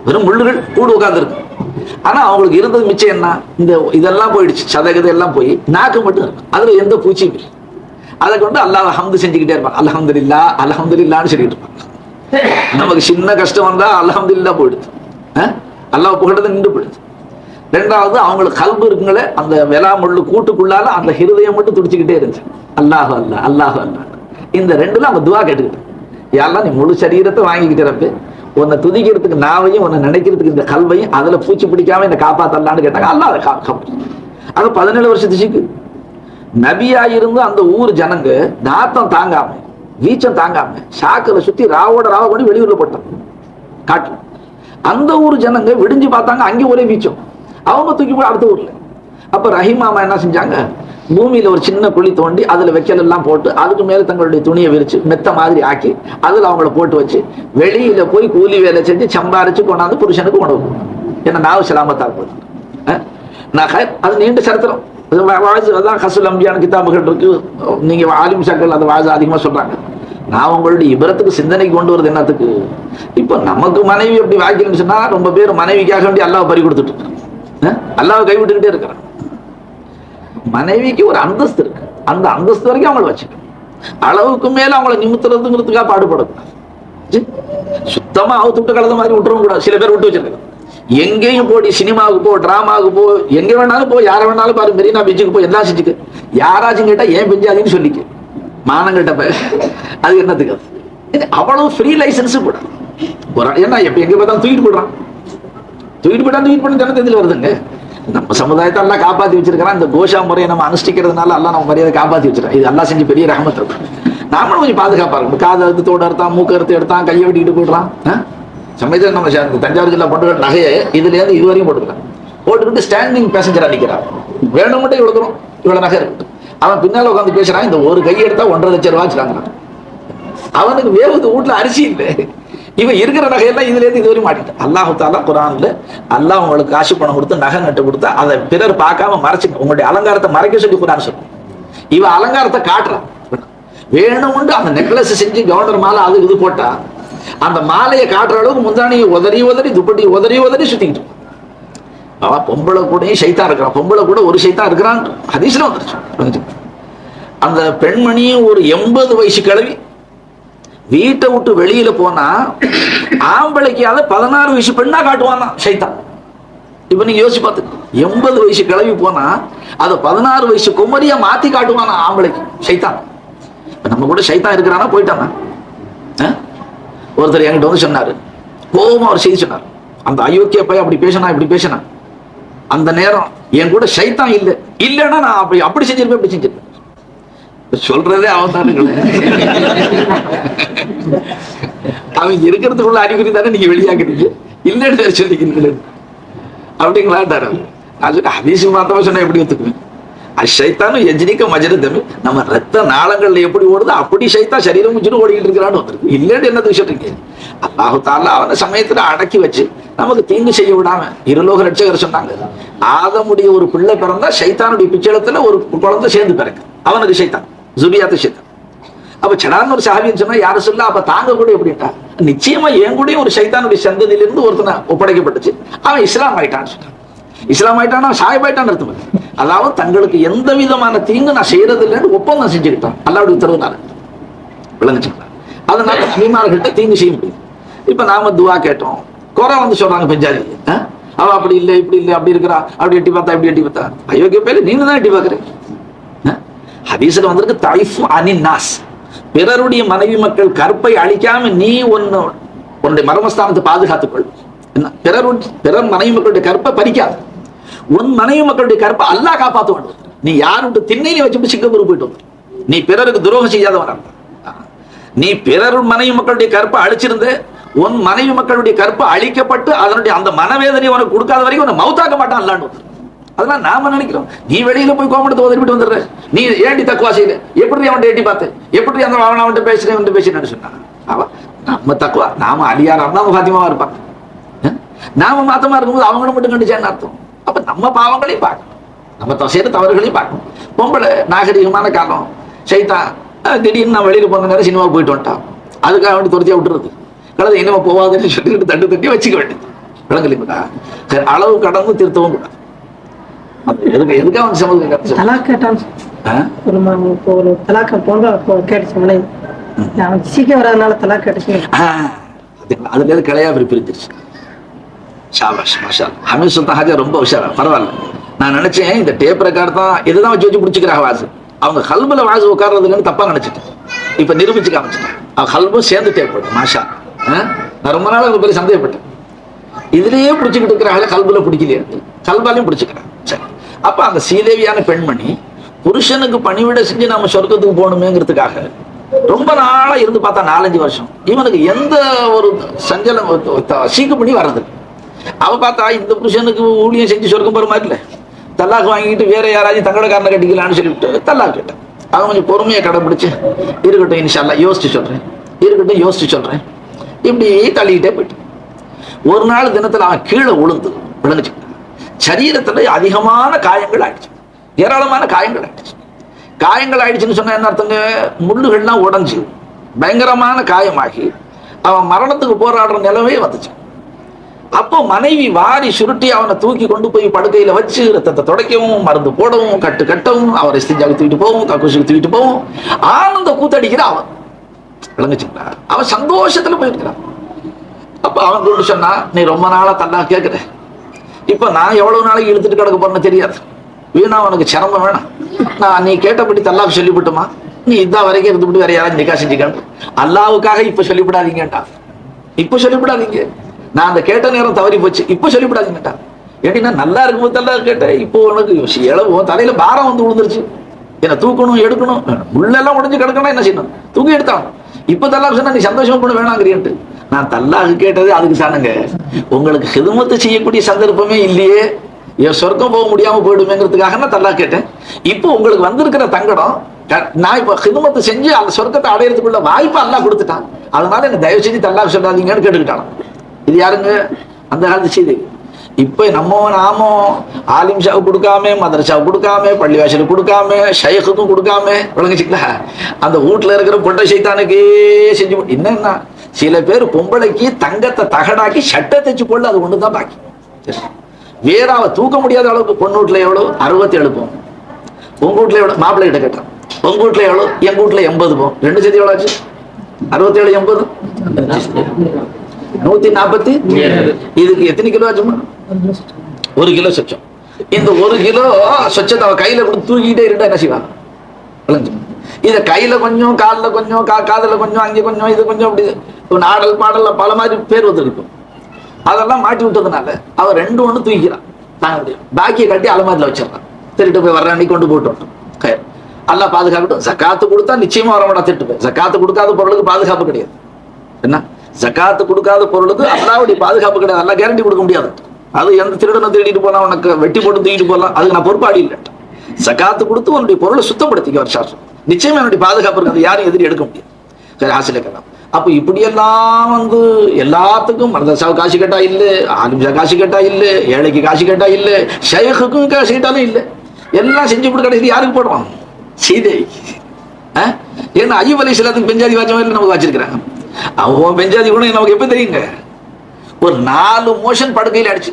வெறும் முள்ளுகள் கூடு உட்காந்துருக்கு. ஆனா அவங்களுக்கு இருந்தது மிச்சம் என்ன? இந்த இதெல்லாம் போயிடுச்சு, சதகதை எல்லாம் போய் நாக்கு மட்டும் இருக்கு. அதுல எந்த பூச்சியும் இல்லை. அதை கொண்டு அல்லாஹ் ஹம்து செஞ்சுக்கிட்டே இருப்பாங்க. அல்ஹம்துலில்லாஹ் அல்ஹம்துலில்லாஹ்னு சொல்லிட்டு இருப்பாங்க. நமக்கு சின்ன கஷ்டம் வந்தா அல்ஹம்துலில்லாஹ் போயிடுது, அல்லாஹ் புகழ்றது நின்று போயிடுது. ரெண்டாவது அவங்களுக்கு கல்பு இருக்குங்களே, அந்த வெலா முள்ளு கூட்டுக்குள்ளால அந்த ஹிருதயம் மட்டும் துடிச்சுக்கிட்டே இருந்துச்சு. அல்லாஹ் அல்லாஹ் அல்லாஹ் அல்லாஹ். இந்த ரெண்டுல அவங்க துவா கேட்டுக்கிட்டு, யாரெல்லாம் நீ முழு சரீரத்தை வாங்கிக்கிட்டப்ப உன்னை துதிக்கிறதுக்கு நாவையும் உன்னை நினைக்கிறதுக்கு இந்த கல்வையும் அதுல பூச்சி பிடிக்காம இந்த காப்பாத்தல்லான்னு கேட்டாங்க. அல்லாஹ் அது 17 வருஷத்துக்கு நபியா இருந்து அந்த ஊர் ஜனங்க நாத்தம் தாங்காம, வீச்சம் தாங்காம சாக்கில சுத்தி ராவோட ராவ பண்ணி வெளியூர்ல போட்டாங்க காட்டுல. அந்த ஊர் ஜனங்க விடிஞ்சு பார்த்தாங்க, அங்கே ஒரே வீச்சம். அவங்க தூக்கி போய் அடுத்த ஊர்ல. அப்ப ரஹீமாமா என்ன செஞ்சாங்க? பூமியில ஒரு சின்ன குழி தோண்டி அதுல வைக்கல் எல்லாம் போட்டு அதுக்கு மேல தங்களுடைய துணியை விரிச்சு மெத்த மாதிரி ஆக்கி அதுல அவங்கள போட்டு வச்சு வெளியில போய் கூலி வேலை செஞ்சு சம்பாரிச்சு கொண்டாந்து புருஷனுக்கு உணவு கொடுக்கணும். ஏன்னா நாவு சலாமத்தா போகுது. அது நீண்ட சரித்திரம். அதான் ஹசுல் அம்பியான கிதாபுகள் இருக்கு. நீங்க ஆலிம் சாக்கள் அந்த வாஜ் அதிகமா சொல்றாங்க. நான் உங்களுடைய இபரத்துக்கு சிந்தனைக்கு கொண்டு வருது என்னத்துக்கு? இப்ப நமக்கு மனைவி அப்படி வாய்க்கணும்னு சொன்னா ரொம்ப பேர் மனைவிக்காக வேண்டி அல்லாஹ் பறி கொடுத்துட்டு அல்லாஹ் கைவிட்டுக்கிட்டே இருக்கிறான். மனைவிக்கு ஒரு அந்தஸ்து இருக்கு. அந்த அந்தஸ்து வரைக்கும் அவங்கள வச்சுக்கணும். அளவுக்கு மேல அவங்களை நிமித்துறதுங்கிறதுக்காக பாடுபடக்கூடாது. சுத்தமா அவுத்து விட்டு கலந்த மாதிரி விட்டுறவும் கூடாது. சில பேர் விட்டு வச்சிருக்காங்க. எங்கேயும் போடி, சினிமாவுக்கு போ, டிராமாவுக்கு போ, எங்க வேணாலும் போ, யார வேணாலும் பாரு, மெரினா பீச்சுக்கு போ, எல்லாம் செஞ்சுக்க. யாராச்சும் கேட்டா ஏன் பெஞ்சாதின்னு சொல்லிக்க. மானம் கேட்டப்ப அது என்னத்துக்கு? அவ்வளவு ஃப்ரீ லைசன்ஸ் கூட ஏன்னா எப்ப எங்க பார்த்தாலும் தூக்கிட்டு போடுறான். தூக்கிட்டு போயிட்டா ஜனத்ததில் வருதுங்க. நம்ம சமுதாயத்தை எல்லாம் காப்பாத்தி வச்சிருக்கிறான். இந்த கோஷா முறையை நம்ம அனுஷ்டிக்கிறதுனால எல்லாம் நம்ம மரியாதை காப்பாத்தி வச்சிருக்கோம். இது எல்லாம் செஞ்சு பெரிய ரஹமத் இருக்கு. நாமளும் கொஞ்சம் பாதுகாப்பா இருக்கும். காதை அறுத்து, தோடு அறுத்தான், மூக்கு அறுத்து எடுத்தான், கையை வெட்டிக்கிட்டு போயிடுறான். சமயத்தில் நம்ம தஞ்சாவூர் ஜில்லா பொண்ணுகள் நகையை இதுல இருந்து இதுவரையும் போட்டுக்கலாம். போட்டுக்கிட்டு ஸ்டாண்டிங் பேசஞ்சரா நிக்கிறான். வேணும் மட்டும் இவ்வளவு தூரம் இவ்வளவு நகை இருக்கு. அவன் பின்னால உட்காந்து பேசுறான். இந்த ஒரு கை எடுத்தா 1.5 லட்சம் ரூபாய் வச்சுக்காங்க. அவனுக்கு வேவுது வீட்டுல அரிசி இல்லை. இவன் இருக்கிற நகையெல்லாம் இதுல இருந்து இதுவரையும் மாட்டிட்டான். அல்லாஹு தாலா குர்ஆன்ல அல்லாஹ் உங்களுக்கு காசு பணம் கொடுத்து நகை நட்டு கொடுத்தா அதை பிறர் பார்க்காம மறைச்சுங்க. உங்களுடைய அலங்காரத்தை மறைக்க சொல்லி குர்ஆன் சொல்லும். இவன் அலங்காரத்தை காட்டுறான். வேணும்னு அந்த நெக்லஸ் செஞ்சு கவர்னர் மாலை அது இது போட்டா அந்த மாலையை காட்டுற அளவுக்கு முந்தானியை உதறி உதறி துப்பட்டி உதறி உதறி சுத்திக்கிட்டு அவன் பொம்பளை கூடயும் சைத்தான் இருக்கிறான். பொம்பளை கூட ஒரு சைத்தான் இருக்கிறான். ஹதீஸ்ல வந்துருச்சு. அந்த பெண்மணியும் ஒரு 80 வயசு கிழவி வீட்டை விட்டு வெளியில போனா ஆம்பளைக்கு அதை 16 வயசு பெண்ணா காட்டுவான் சைத்தான். இப்ப நீங்க யோசிச்சு பார்த்து 80 வயசு கிளவி போனா அதை 16 வயசு குமரியா மாத்தி காட்டுவானா ஆம்பளைக்கு சைத்தான். நம்ம கூட சைத்தான் இருக்கிறானா போயிட்டானா? ஒருத்தர் என்கிட்ட வந்து சொன்னாரு, கோபமா ஒரு செய்தி சொன்னார். அந்த அயோக்கிய பையன் அப்படி பேசினா இப்படி பேசினா அந்த நேரம் என் கூட சைத்தான் இல்லைன்னா நான் அப்படி செஞ்சிருப்பேன் இப்படி செஞ்சிருப்பேன். சொல்றதே அவன் தானுங்களே. அவன் இருக்கிறதுக்குள்ள அறிகுறி தானே நீங்க வெளியாக்குறீங்க. இல்லைன்னு சொல்லிக்கிறீங்களே அப்படிங்களாட்டாரு. அது ஹதீஸ் மாத்தமா சொன்னா எப்படி ஒத்துக்குவேன்? அஷைத்தானும் எஜ்னிக்க மஜரதமி, நம்ம ரத்த நாளங்கள்ல எப்படி ஓடுதோ அப்படி சைத்தான் சரீரம் முடிச்சுட்டு ஓடிக்கிட்டு இருக்கிறான்னு வந்துருக்கு. இல்லைன்னு என்னது சொல்றீங்க? அல்லாஹு தாலா அவன சமயத்துல அடக்கி வச்சு நமக்கு தீங்கு செய்ய விடாம இருலோக ரட்சகர் சொன்னாங்க. ஆதமுடைய ஒரு பிள்ளை பிறந்தா சைத்தானுடைய பிச்சளத்துல ஒரு குழந்தை சேர்ந்து பிறகு அவனுக்கு சைத்தான் ஜுரியாத்து சைத்தான். அப்ப சடான்னு ஒரு சஹாபின்னு சொன்னா யார சொல்ல அப்ப தாங்க கூட எப்படின்ட்டா நிச்சயமா என் கூட ஒரு சைத்தானுடைய சந்ததியிலிருந்து ஒருத்தனை ஒப்படைக்கப்பட்டுச்சு. அவன் இஸ்லாம் ஆயிட்டான்னு சொன்னான். இஸ்லாம் ஆயிட்டான் சாஹிபாயிட்டான்னு அர்த்தம். அதாவது தங்களுக்கு எந்த விதமான தீங்கு நான் செய்யறது இல்லைன்னு ஒப்பந்தம் செஞ்சுக்கிட்டான் அல்லாஹ்வுடைய உத்தரவுனால. விளங்குச்சுங்களா? அதனால நபிமார்கள்ட்ட தீங்கு செய்ய முடியும். இப்ப நாம துவா கேட்டோம், குறை வந்து சொல்றாங்க பெஞ்சாதி, அவ அப்படி இல்லை இப்படி இல்லை அப்படி இருக்கிறா, அப்படி எட்டி பார்த்தா இப்படி எட்டி பார்த்தா. அயோக்கிய பேரு நீங்க தான் எட்டி பாக்குறேன். ஹதீஸ்ல வந்திருக்கு தைஃபு அனின் நாஸ், பிறருடைய மனைவி மக்கள் கற்பை அழிக்காம நீ உன்னுடைய மர்மஸ்தானத்தை பாதுகாத்துக்கொள். பிறர் மனைவி மக்களுடைய கற்பை பறிக்காது. உன் மனைவி மக்களுடைய கற்பை அல்லாஹ் காப்பாற்ற வேண்டும். நீ யாருடைய திண்ணையில வச்சுட்டு சிங்கப்பூர் போயிட்டு வந்து நீ பிறருக்கு துரோகம் செய்யாதவன். நீ பிறர் மனைவி மக்களுடைய கற்பை அழிச்சிருந்து உன் மனைவி மக்களுடைய கற்பை அழிக்கப்பட்டு அதனுடைய அந்த மனவேதனை உனக்கு கொடுக்காத வரைக்கும் உன்னை மௌத்தாக்க மாட்டான் அல்லான்னு. அதெல்லாம் நாம நினைக்கிறோம். நீ வெளியில போய் கோமணத்தை உதறிவிட்டு வந்துடுற, நீ ஏண்டி தக்குவா செய்யல, எப்படி அவன் எட்டி பார்த்து, எப்படி அந்த அவன்கிட்ட பேசுறேன் பேசினு சொன்னான். அவன் நம்ம தக்குவா, நாம அலியாரா நாம பாத்தியமாவா இருப்பான். நாம மாத்தமா இருக்கும்போது அவங்கள மட்டும் கண்டிச்சான்னு அர்த்தம். அப்ப நம்ம பாவங்களையும் பார்க்கணும், நம்ம செய்யற தவறுகளையும் பார்க்கணும். பொம்பளை நாகரிகமான காலம் சைத்தான் திடீர்னு நான் வெளியில போன நேரம் சினிமா போயிட்டு வந்துட்டான். அதுக்காக வேண்டி துரத்தியா விட்டுறது, கலந்து இனிமே போவாதுன்னு சொல்லிட்டு தட்டு தட்டி வச்சுக்க வேண்டியது. விளங்கலைங்களா? அளவு கடந்து திருத்தவும் கூடாது. ரொம்ப உஷாரா பரவாயில்ல. நான் நினைச்சேன் இந்த டேப் ரெக்கார்ட் தான் இதுதான் வச்சு வச்சு பிடிச்சிக்கிறாங்க வாசு. அவங்க கல்புல வாசு உட்கார்றதுன்னு தப்பா நினைச்சிட்டேன். இப்ப நிரூபிச்சு காமிச்சிட்டேன். அவன் கல்பும் சேர்ந்து டேப் போட்டேன். மாஷா, நான் ரொம்ப நாள் அவங்க பேர் சந்தேகப்பட்டேன். இதுலயே பிடிச்சிக்கிட்டு இருக்கிறாங்களே கல்புல பிடிக்கலையே, கல்பாலையும் பிடிச்சிக்கிறேன். சரி, அப்ப அந்த சீதேவியான பெண்மணி புருஷனுக்கு பணிவிட செஞ்சு நம்ம சொர்க்கத்துக்கு போகணுமேங்கிறதுக்காக ரொம்ப நாளா இருந்து பார்த்தா 4-5 வருஷம் இவனுக்கு எந்த ஒரு சஞ்சலம் சீக்கு பண்ணி வர்றது. அவ பார்த்தா இந்த புருஷனுக்கு ஊழியம் செஞ்சு சொர்க்கம் போற மாதிரி இல்ல, தல்லாக்கு வாங்கிட்டு வேற யாராச்சும் தங்கடக்காரனை கட்டிக்கலான்னு சொல்லிவிட்டு தல்லாக்கு கேட்டேன். அவன் கொஞ்சம் பொறுமையை கடைபிடிச்சு, இருக்கட்டும் இன்ஷா அல்லாஹ் யோசிச்சு சொல்றேன், இருக்கட்டும் யோசிச்சு சொல்றேன், இப்படி தள்ளிக்கிட்டே போயிட்டு ஒரு நாள் தினத்துல அவன் கீழே விழுந்துச்சு. சரீரத்துல அதிகமான காயங்கள் ஆயிடுச்சு, ஏராளமான காயங்கள் ஆயிடுச்சு. காயங்கள் ஆயிடுச்சுன்னு சொன்னா என்ன அர்த்தங்க? முள்ளுகள்லாம் உடஞ்சு பயங்கரமான காயமாகி அவன் மரணத்துக்கு போராடுற நிலவே வந்துச்சு. அப்போ மனைவி வாரி சுருட்டி அவனை தூக்கி கொண்டு போய் படுக்கையில வச்சு ரத்தத்தை துடைக்கவும், மருந்து போடவும், கட்டவும், அவரை இஸ்திஞ்சாவுக்கு தூக்கிட்டு போவும், கக்கூசுக்கு தூக்கிட்டு போவும், ஆனந்த கூத்தடிக்கிற அவன் விளங்குச்சுங்களா? அவன் சந்தோஷத்துல போயிருக்கிறான். அப்ப அவன் கொண்டு சொன்னா, நீ ரொம்ப நாளா தல்லா கேட்கிற, இப்ப நான் எவ்வளவு நாளைக்கு இழுத்துட்டு கிடக்க போறேன்னு தெரியாது, வீணா உனக்கு சிரமம் வேணாம், நான் நீ கேட்டபடி தல்லாக்கு சொல்லிவிட்டுமா, நீ இதான் வரைக்கும் இருந்துவிட்டு வேற யாராவது நிக்கா செஞ்சுக்காண்டு அல்லாவுக்காக இப்ப சொல்லிவிடாதீங்கட்டா, இப்ப சொல்லிவிடாதீங்க, நான் அந்த கேட்ட நேரம் தவறி போச்சு, இப்ப சொல்லிவிடாதீங்கட்டா. ஏன்னா நல்லா இருக்கும்போது தல்லா கேட்டேன், இப்போ உனக்கு எழவும் தலையில பாரம் வந்து விழுந்துருச்சு, என்ன தூக்கணும் எடுக்கணும், உள்ளெல்லாம் உடஞ்சு கிடக்கணும், என்ன செய்யணும், தூக்கி எடுத்தான். இப்ப தல்லாக்கு சொன்னா நீ சந்தோஷம் பண்ண வேணாங்கிறியன்ட்டு. நான் தல்லாக்கு கேட்டது அதுக்கு தானுங்க, உங்களுக்கு ஹிதுமத்து செய்யக்கூடிய சந்தர்ப்பமே இல்லையே, என் சொர்க்கம் போக முடியாம போயிடுமேங்கிறதுக்காக நான் தல்லா கேட்டேன். இப்போ உங்களுக்கு வந்திருக்கிற தங்கடம், நான் இப்ப ஹிதுமத்து செஞ்சு அந்த சொர்க்கத்தை அடையிறதுக்குள்ள வாய்ப்பு அல்லாஹ் கொடுத்துட்டான், அதனால என்ன தயவு செஞ்சு தல்லா சொல்லாதீங்கன்னு கேட்டுக்கிட்டான். இது யாருங்க? அந்த காலத்து செய்தி. இப்ப நாமோ ஆலிம் ஷாவு கொடுக்காம, மதரசாவுக்கு கொடுக்காம, பள்ளிவாசலுக்கு கொடுக்காம, ஷைக்குக்கும் கொடுக்காம, விளங்குச்சுங்களா, அந்த வீட்டுல இருக்கிற பொட்டை சைத்தானுக்கே செஞ்சு. என்னன்னா சில பேர் பொம்பளைக்கு தங்கத்தை தகடாக்கி சட்டை தைச்சு போடல, அது ஒண்ணுதான் பாக்கி. வேற அவ தூக்க முடியாத அளவுக்கு பொண்ணு வீட்டுல எவ்வளவு 67 பவுன், உங்க வீட்டுல எவ்வளவு, மாப்பிள்ளை கிட்ட கேட்டான், உங்க வீட்டுல எவ்வளவு, எங்க வீட்டுல 80 பவுன், ரெண்டு சேர்த்து எவ்வளவு ஆச்சு? 67 80 147. இதுக்கு எத்தனை கிலோ ஆச்சுமா? 1 கிலோ சொச்சம். இந்த 1 கிலோ சொச்சத்தை அவ கையில கொடுத்து தூக்கிட்டே இருந்தா என்ன செய்வாங்க? இத கையில கொஞ்சம், காலில் கொஞ்சம், காதுல கொஞ்சம், அங்கே கொஞ்சம், இது கொஞ்சம், அப்படி ஆடல் பாடல்ல பல மாதிரி பேர் வந்துருக்கும். அதெல்லாம் மாட்டி விட்டதுனால அவ 2 ஒண்ணு தூக்கிறான், பாக்கியை கட்டி அலமாரில வச்சிடறான், திருட்டு போய் வர்ற அன்னைக்கு கொண்டு போட்டு கயிறு எல்லாம் பாதுகாக்கட்டும். ஜக்காத்து கொடுத்தா நிச்சயமா வரமாட்டா திருட்டு போய். ஜக்காத்து கொடுக்காத பொருளுக்கு பாதுகாப்பு கிடையாது. என்ன ஜக்காத்து கொடுக்காத பொருளுக்கு அல்லாவுடைய பாதுகாப்பு கிடையாது, அல்ல கேரண்டி கொடுக்க முடியாது. அது எந்த திருடனை திருடிட்டு போனா உனக்கு வெட்டி போட்டு தூக்கிட்டு போகலாம், அதுக்கு நான் பொறுப்பாடி இல்லை. ஜக்காத்து கொடுத்து உன்னுடைய பொருளை சுத்தப்படுத்திக்க வருஷம் நிச்சயமா என்னுடைய பாதுகாப்பு இருக்கு, யாரும் எதிரி எடுக்க முடியாது. சரி, ஆசிரியக்கலாம். அப்ப இப்படியெல்லாம் எல்லாத்துக்கும் மதரசாவுக்கு காசு கேட்டா இல்ல, ஆலிம்ஷா காசு கேட்டா இல்ல, ஏழைக்கு காசு கேட்டா இல்ல, ஷேக்குக்கும் காசு கேட்டாலும் இல்ல, எல்லாம் செஞ்சு போட்டு கடைசி யாருக்கு போடுவான்? சீதை. ஏன்னா ஐயூப் அலைஹிஸ்ஸலாத்துக்கு பெஞ்சாதி வாச்சம் நமக்கு வச்சிருக்கிறாங்க. அவன் பெஞ்சாதி கூட நமக்கு எப்ப தெரியுங்க? ஒரு 4 மோஷன் படுக்கையில் அடிச்சு,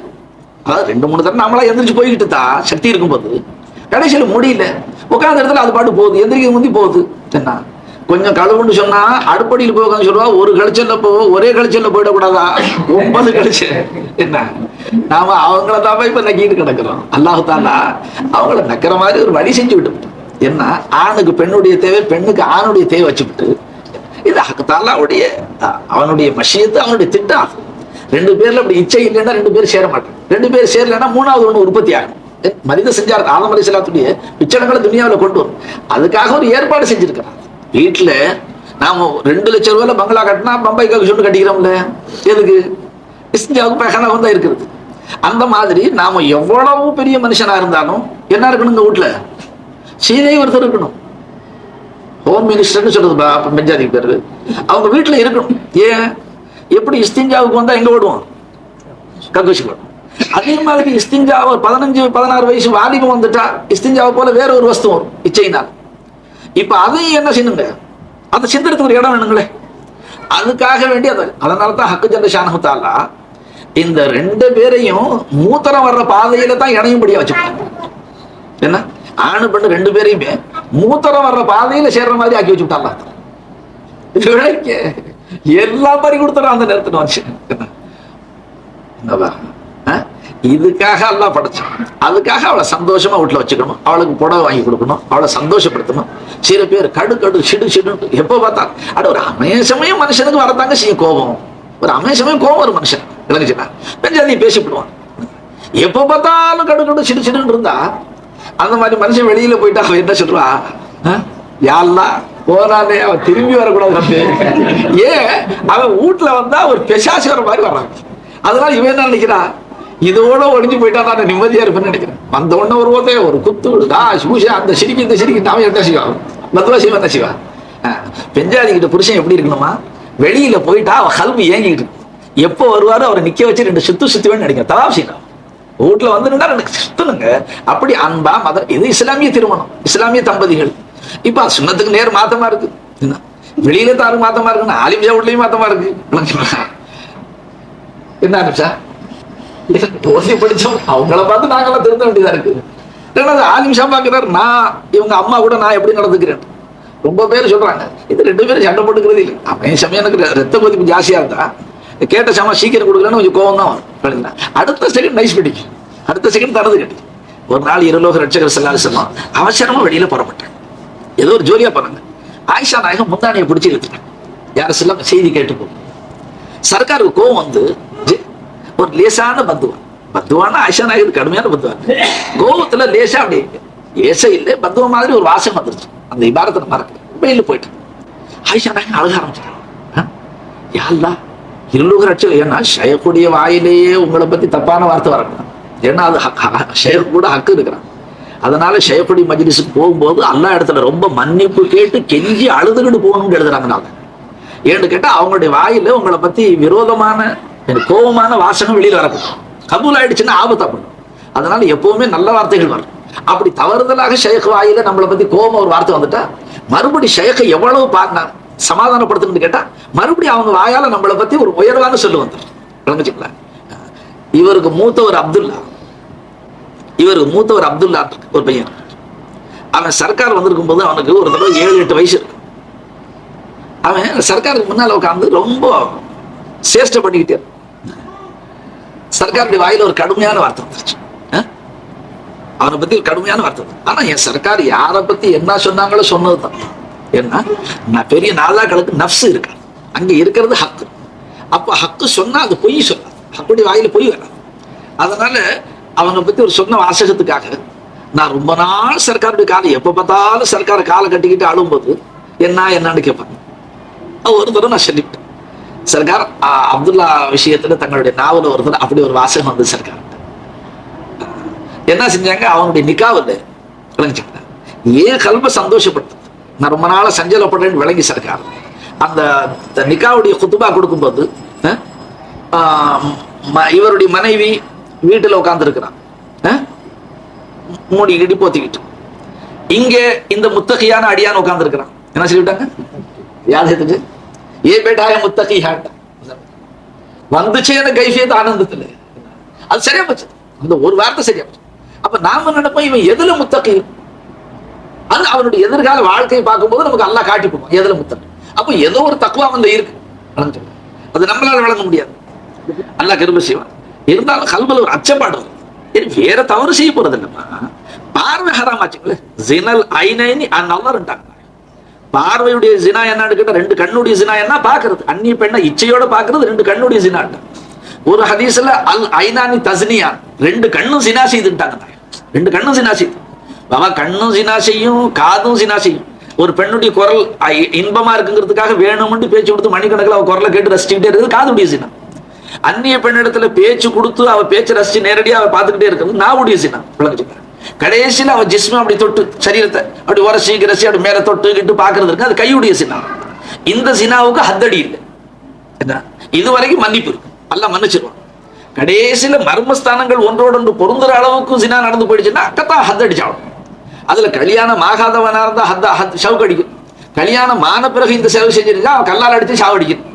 அதாவது 2-3 தடவை நம்மளா எந்திரிச்சு போய்கிட்டு தான் சக்தி இருக்கும்போது கடைசியில் முடியல, உட்காந்த இடத்துல அது பாட்டு போகுது, எந்திரிக்க முந்தி போகுது. என்ன கொஞ்சம் கழுவுன்னு சொன்னா அடுப்படியில் போய் உட்காந்து சொல்லுவா, ஒரு கழிச்சல்ல ஒரே கழிச்சல்ல போயிடக்கூடாதா, 9 கழிச்சல். என்ன நாம அவங்கள தான் இப்ப நக்கிட்டு கிடக்கிறோம். அல்லாஹ் தாலா அவங்கள நக்கிற மாதிரி ஒரு வழி செஞ்சு விட்டு, என்ன ஆணுக்கு பெண்ணுடைய தேவை, பெண்ணுக்கு ஆணுடைய தேவை வச்சுக்கிட்டு, இது அல்லாஹ்வுடைய அவனுடைய மஷியத்து, அவனுடைய திட்டம். 2 பேர்ல அப்படி இச்சை இல்லைன்னா 2 பேர் சேர மாட்டாங்க, 2 பேர் சேரலைன்னா 3வது ஒண்ணு உற்பத்தி ஆகும். மனித செஞ்சார் ஆதம் அலைஹிஸ்ஸலாத்துடைய பிச்சடங்களை துனியாவில் கொண்டு வரும், அதுக்காக ஒரு ஏற்பாடு செஞ்சிருக்கிறார். வீட்டுல நாம 2 லட்சம் ரூபாயில பங்களா கட்டினா பம்பாய்க்காக சொல்லி கட்டிக்கிறோம்ல, எதுக்கு? இஸ்திஞ்சாவுக்கு பகலா வந்தா இருக்கிறது. அந்த மாதிரி நாம எவ்வளவு பெரிய மனுஷனா இருந்தாலும் என்ன இருக்கணும்? இந்த வீட்டுல சீதை ஒருத்தர் இருக்கணும். ஹோம் மினிஸ்டர்னு சொல்றது பெஞ்சாதி பேரு, அவங்க வீட்டுல இருக்கணும். ஏன்? எப்படி இஸ்திஞ்சாவுக்கு வந்தா எங்க ஓடுவோம்? கக்கூசி ஓடும். அதே மாதிரி இஸ்திஞ்சாவை 15-16 வயசு வாலிபம் வந்துட்டா இஸ்திஞ்சாவை போல வேற ஒரு வஸ்து வரும் இச்சையினால். இப்ப அதையும் என்ன செய்யணுங்க? அந்த சிந்தனத்துக்கு ஒரு இடம் வேணுங்களே, அதுக்காக வேண்டி அதனாலதான் ஹக்கு ஜல்ல ஷானஹு தஆலா இந்த 2 பேரையும் மூத்தரம் வர்ற பாதையில தான் இணையும்படியா வச்சுப்பாங்க. என்ன ஆணு பெண்ணு 2 பேரையுமே மூத்தரம் வர்ற பாதையில சேர்ற மாதிரி ஆக்கி வச்சு விட்டாங்க. எல்லாம் பறி கொடுத்துறான் அந்த நேரத்துல வச்சு. இதுக்காக எல்லாம் படைச்சான், அதுக்காக அவளை சந்தோஷமா வீட்டுல வச்சுக்கணும், அவளுக்கு புடவை வாங்கி கொடுக்கணும், அவளை சந்தோஷப்படுத்தணும். சில பேர் கடு சிடு சிடு எப்ப பார்த்தா ஒரு அமேசமயம் மனுஷனுக்கு வரத்தாங்க செய்யும் கோபம், ஒரு அமேசமயம் கோபம் ஒரு மனுஷன் விளங்குச்சுன்னா பெஞ்சாதி பேசிவிடுவான். எப்ப பார்த்தாலும் கடு சிடு சிடுன்னு இருந்தா அந்த மாதிரி மனுஷன் வெளியில போயிட்டா அவன் என்ன சொல்றா? யாரெல்லாம் போறானே அவன் திரும்பி வரக்கூடாது. ஏன்? அவன் வீட்டுல வந்தா ஒரு பெசாசி வர மாதிரி வர்றான். அதனால இவன் என்ன நினைக்கிறான்? இதோட ஒழிஞ்சு போயிட்டா நான் நிம்மதியா இருப்பேன்னு நினைக்கிறேன். வந்த உடனே ஒரு போதே ஒரு குத்து சூஷா அந்த சிரிக்கு இந்த சிரிக்கு நாம என்ன செய்வான், பத்துவா செய்வா என்ன செய்வா. பெஞ்சாதிக்கிட்ட புருஷன் எப்படி இருக்கணுமா, வெளியில போயிட்டா அவ கல்வி ஏங்கிட்டு எப்போ வருவாரு அவரை நிக்க வச்சு 2 சுத்துவேன்னு நினைக்கிறேன். தவாப் செய்யலாம். வீட்டுல வந்து எனக்கு சுத்தணுங்க. அப்படி அன்பா மதம். இது இஸ்லாமிய திருமணம், இஸ்லாமிய தம்பதிகள். இப்ப சுன்னத்துக்கு நேர் மாத்தமா இருக்கு. வெளியில தாரு மாத்தமா இருக்கு, ஆலிம்ஜா வீட்லயும் மாத்தமா இருக்கு. என்ன ஆரம்பிச்சா ஓசி படிச்சோம் அவங்கள பார்த்து நாங்களாம் திருந்த வேண்டியதா இருக்கு. ஆலிம்ஷா பாக்குறாரு, நான் இவங்க அம்மா கூட நான் எப்படி நடந்துக்கிறேன். ரொம்ப பேர் சொல்றாங்க இது 2 பேரும் சண்டை போட்டுக்கிறது இல்லை. அவன் சமயம் எனக்கு ரத்த கொதிப்பு ஜாஸ்தியா இருந்தா கேட்ட சமயம் சீக்கிரம் கொடுக்கலன்னு கொஞ்சம் கோவம் தான் வரும். அடுத்த செகண்ட் நைஸ் பிடிக்கும், அடுத்த செகண்ட் தனது கட்டி. ஒரு நாள் இருலோக ரட்சகர் ஸல்லல்லாஹு அலைஹி வஸல்லம் அவசரமா வெளியில புறப்பட்டாங்க. ஏதோ ஒரு ஜோலியா போறாங்க. ஆயிஷா நாயகம் முந்தானையை பிடிச்சி இழுத்துட்டாங்க. யார சொல்ல செய்தி கேட்டு போகும். சர்க்காருக்கு கோவம் வந்து ஒரு லேசான பத்துவானா ஆயிஷா நாயகத்துக்கு கடுமையான பத்துவா. கோவத்துல லேசா அப்படி லேசா இல்லை பத்துவ மாதிரி ஒரு வாசம் வந்துருச்சு. அந்த இபாரத்தை மறக்க வெளியில போயிட்டு ஆயிஷா நாயகம் அழுக ஆரம்பிச்சிட்டாங்க. யாருலா இருளுக ரட்சகர், ஏன்னா ஷேக்குடைய வாயிலேயே உங்களை பத்தி தப்பான வார்த்தை வரக்கூடாது. ஏன்னா அது ஷேக் கூட ஹக்கு இருக்கிறான். அதனால ஷேக்குடி மஜ்லிஸுக்கு போகும்போது அல்லா இடத்துல ரொம்ப மன்னிப்பு கேட்டு கெஞ்சி அழுதுகிட்டு போகணும்னு எழுதுறாங்க. ஏன்னு கேட்டா அவங்களுடைய வாயில உங்களை பத்தி விரோதமான கோபமான வாசகம் வெளியில வரக்கூடாது. கபூல் ஆயிடுச்சுன்னா ஆபத்தா பண்ணும். அதனால எப்பவுமே நல்ல வார்த்தைகள் வரும். அப்படி தவறுதலாக ஷேக் வாயில நம்மளை பத்தி கோபம் ஒரு வார்த்தை வந்துட்டா மறுபடி ஷேக்கை எவ்வளவு பார்த்தாங்க சமாதானப்படுத்துன்னு கேட்டா மறுபடியும் அவங்க வாயால நம்மளை பத்தி ஒரு உயர்வான சொல்லு வந்துடும். இவருக்கு மூத்தவர் அப்துல்லா ஒரு பையன். அவன் சர்க்கார் வந்திருக்கும் போது அவனுக்கு ஒரு தடவை 7-8 வயசு இருக்கு. அவன் சர்க்காருக்கு முன்னால உட்காந்து ரொம்ப சேஷ்டை பண்ணிக்கிட்டே சர்க்காருடைய வாயில ஒரு கடுமையான வார்த்தை வந்துருச்சு. அவனை பத்தி ஒரு கடுமையான வார்த்தை. ஆனா என் சர்க்கார் யாரை பத்தி என்ன சொன்னாங்களோ சொன்னதுதான். ஏன்னா நான் பெரிய நாதாக்களுக்கு நஃப்ஸ் இருக்கு, அங்க இருக்கிறது ஹக்கு. அப்ப ஹக்கு சொன்னா அது பொய் சொல்லாது, ஹக்குடைய வாயில பொய் வராது. அதனால அவங்க பத்தி ஒரு சொன்ன வாசகத்துக்காக நான் ரொம்ப நாள் சர்க்காருடைய காலை எப்ப பார்த்தாலும் சர்க்கார காலை கட்டிக்கிட்டு அழும்போது என்னன்னு கேட்பாங்க. ஒரு தடவை நான் சொல்லிவிட்டேன். சர்க்கார் அப்துல்லா விஷயத்துல தங்களுடைய நாவல ஒரு தடவை அப்படி ஒரு வாசகம் வந்து சர்க்கார் என்ன செஞ்சாங்க, அவங்களுடைய நிக்காவில் விளங்கிச்சாங்க. ஏன் கல்வ சந்தோஷப்பட்டது, நான் ரொம்ப நாள சஞ்சலப்படுறேன்னு விளங்கி சர்க்கார் அந்த நிக்காவுடைய குத்துபா கொடுக்கும்போது இவருடைய மனைவி வீட்டுல உட்கார்ந்து இருக்கிறான், மூடி கிடி போத்திக்கிட்டு. இங்க இந்த முத்தகையான அடியான் உட்கார்ந்து இருக்கிறான். என்ன சொல்லிவிட்டாங்க, யாதத்துக்கு ஏ பேட்டாய முத்தகி வந்துச்சு எனக்கு கைஃபியத் ஆனந்தத்துல. அது சரியா போச்சு, அந்த ஒரு வார்த்தை சரியா போச்சு. அப்ப நாம நினைப்போம் இவன் எதுல முத்தகி, அது அவனுடைய எதிர்கால வாழ்க்கையை பார்க்கும்போது நமக்கு அல்லாஹ் காட்டி போவோம் எதுல முத்தகி. அப்ப ஏதோ ஒரு தக்குவா வந்து இருக்கு, அது நம்மளால வழங்க முடியாது, அல்லாஹ் கிருபை செய்வான். இருந்தாலும் கல்வில ஒரு அச்சப்பாடு வேற தவறு செய்ய போறது இல்லைம்மா. பார்வை ஹராமாச்சுங்களே, ஜினல் ஐனைனி அந்நல்லாருட்டாங்க. பார்வையுடைய ஜினா என்னன்னு கேட்டா 2 கண்ணுடைய ஜினா என்ன பாக்குறது, அந்நிய பெண்ணை இச்சையோட பாக்குறது 2 கண்ணுடைய ஜினாட்ட. ஒரு ஹதீஸ்ல அல் ஐனானி தஸ்னியான், 2 கண்ணும் ஜினா செய்துட்டாங்க. 2 கண்ணும் ஜினா செய்து, பாபா கண்ணும் ஜினா செய்யும், காதும் ஜினா செய்யும். ஒரு பெண்ணுடைய குரல் இன்பமா இருக்குங்கிறதுக்காக வேணும்னு பேச்சு கொடுத்து மணிக்கணக்கில் அவ குரலை கேட்டு ரசிச்சுக்கிட்டே இருக்குது, காதுடைய ஜினா. அந்நிய பெண்ணிடத்துல பேச்சு கொடுத்து அவ பேச்சு ரசிச்சு நேரடியாக அவ பார்த்துக்கிட்டே இருக்கிறது நாவுடைய ஜினா. விளங்குச்சுங்க. கடைசியில் அவ ஜிஸ்ம அப்படி தொட்டு சரீரத்தை அப்படி உரசி கிரசி அப்படி மேல தொட்டுக்கிட்டு பாக்குறது இருக்கு, அது கையுடைய சினா. இந்த சினாவுக்கு ஹத்தடி இல்லை, இதுவரைக்கும் மன்னிப்பு இருக்கு, அல்ல மன்னிச்சிருவான். கடைசியில மர்மஸ்தானங்கள் ஒன்றோடு ஒன்று பொருந்துற அளவுக்கு சினா நடந்து போயிடுச்சுன்னா அக்கத்தான் ஹத்தடிச்சாலும். அதுல கல்யாணம் ஆகாதவனா இருந்தா ஷவுக்கு அடிக்கும், கல்யாணம் மான பிறகு இந்த சேவை செஞ்சிருக்கா அவன் கல்லால் அடித்து சாவடிக்கணும்.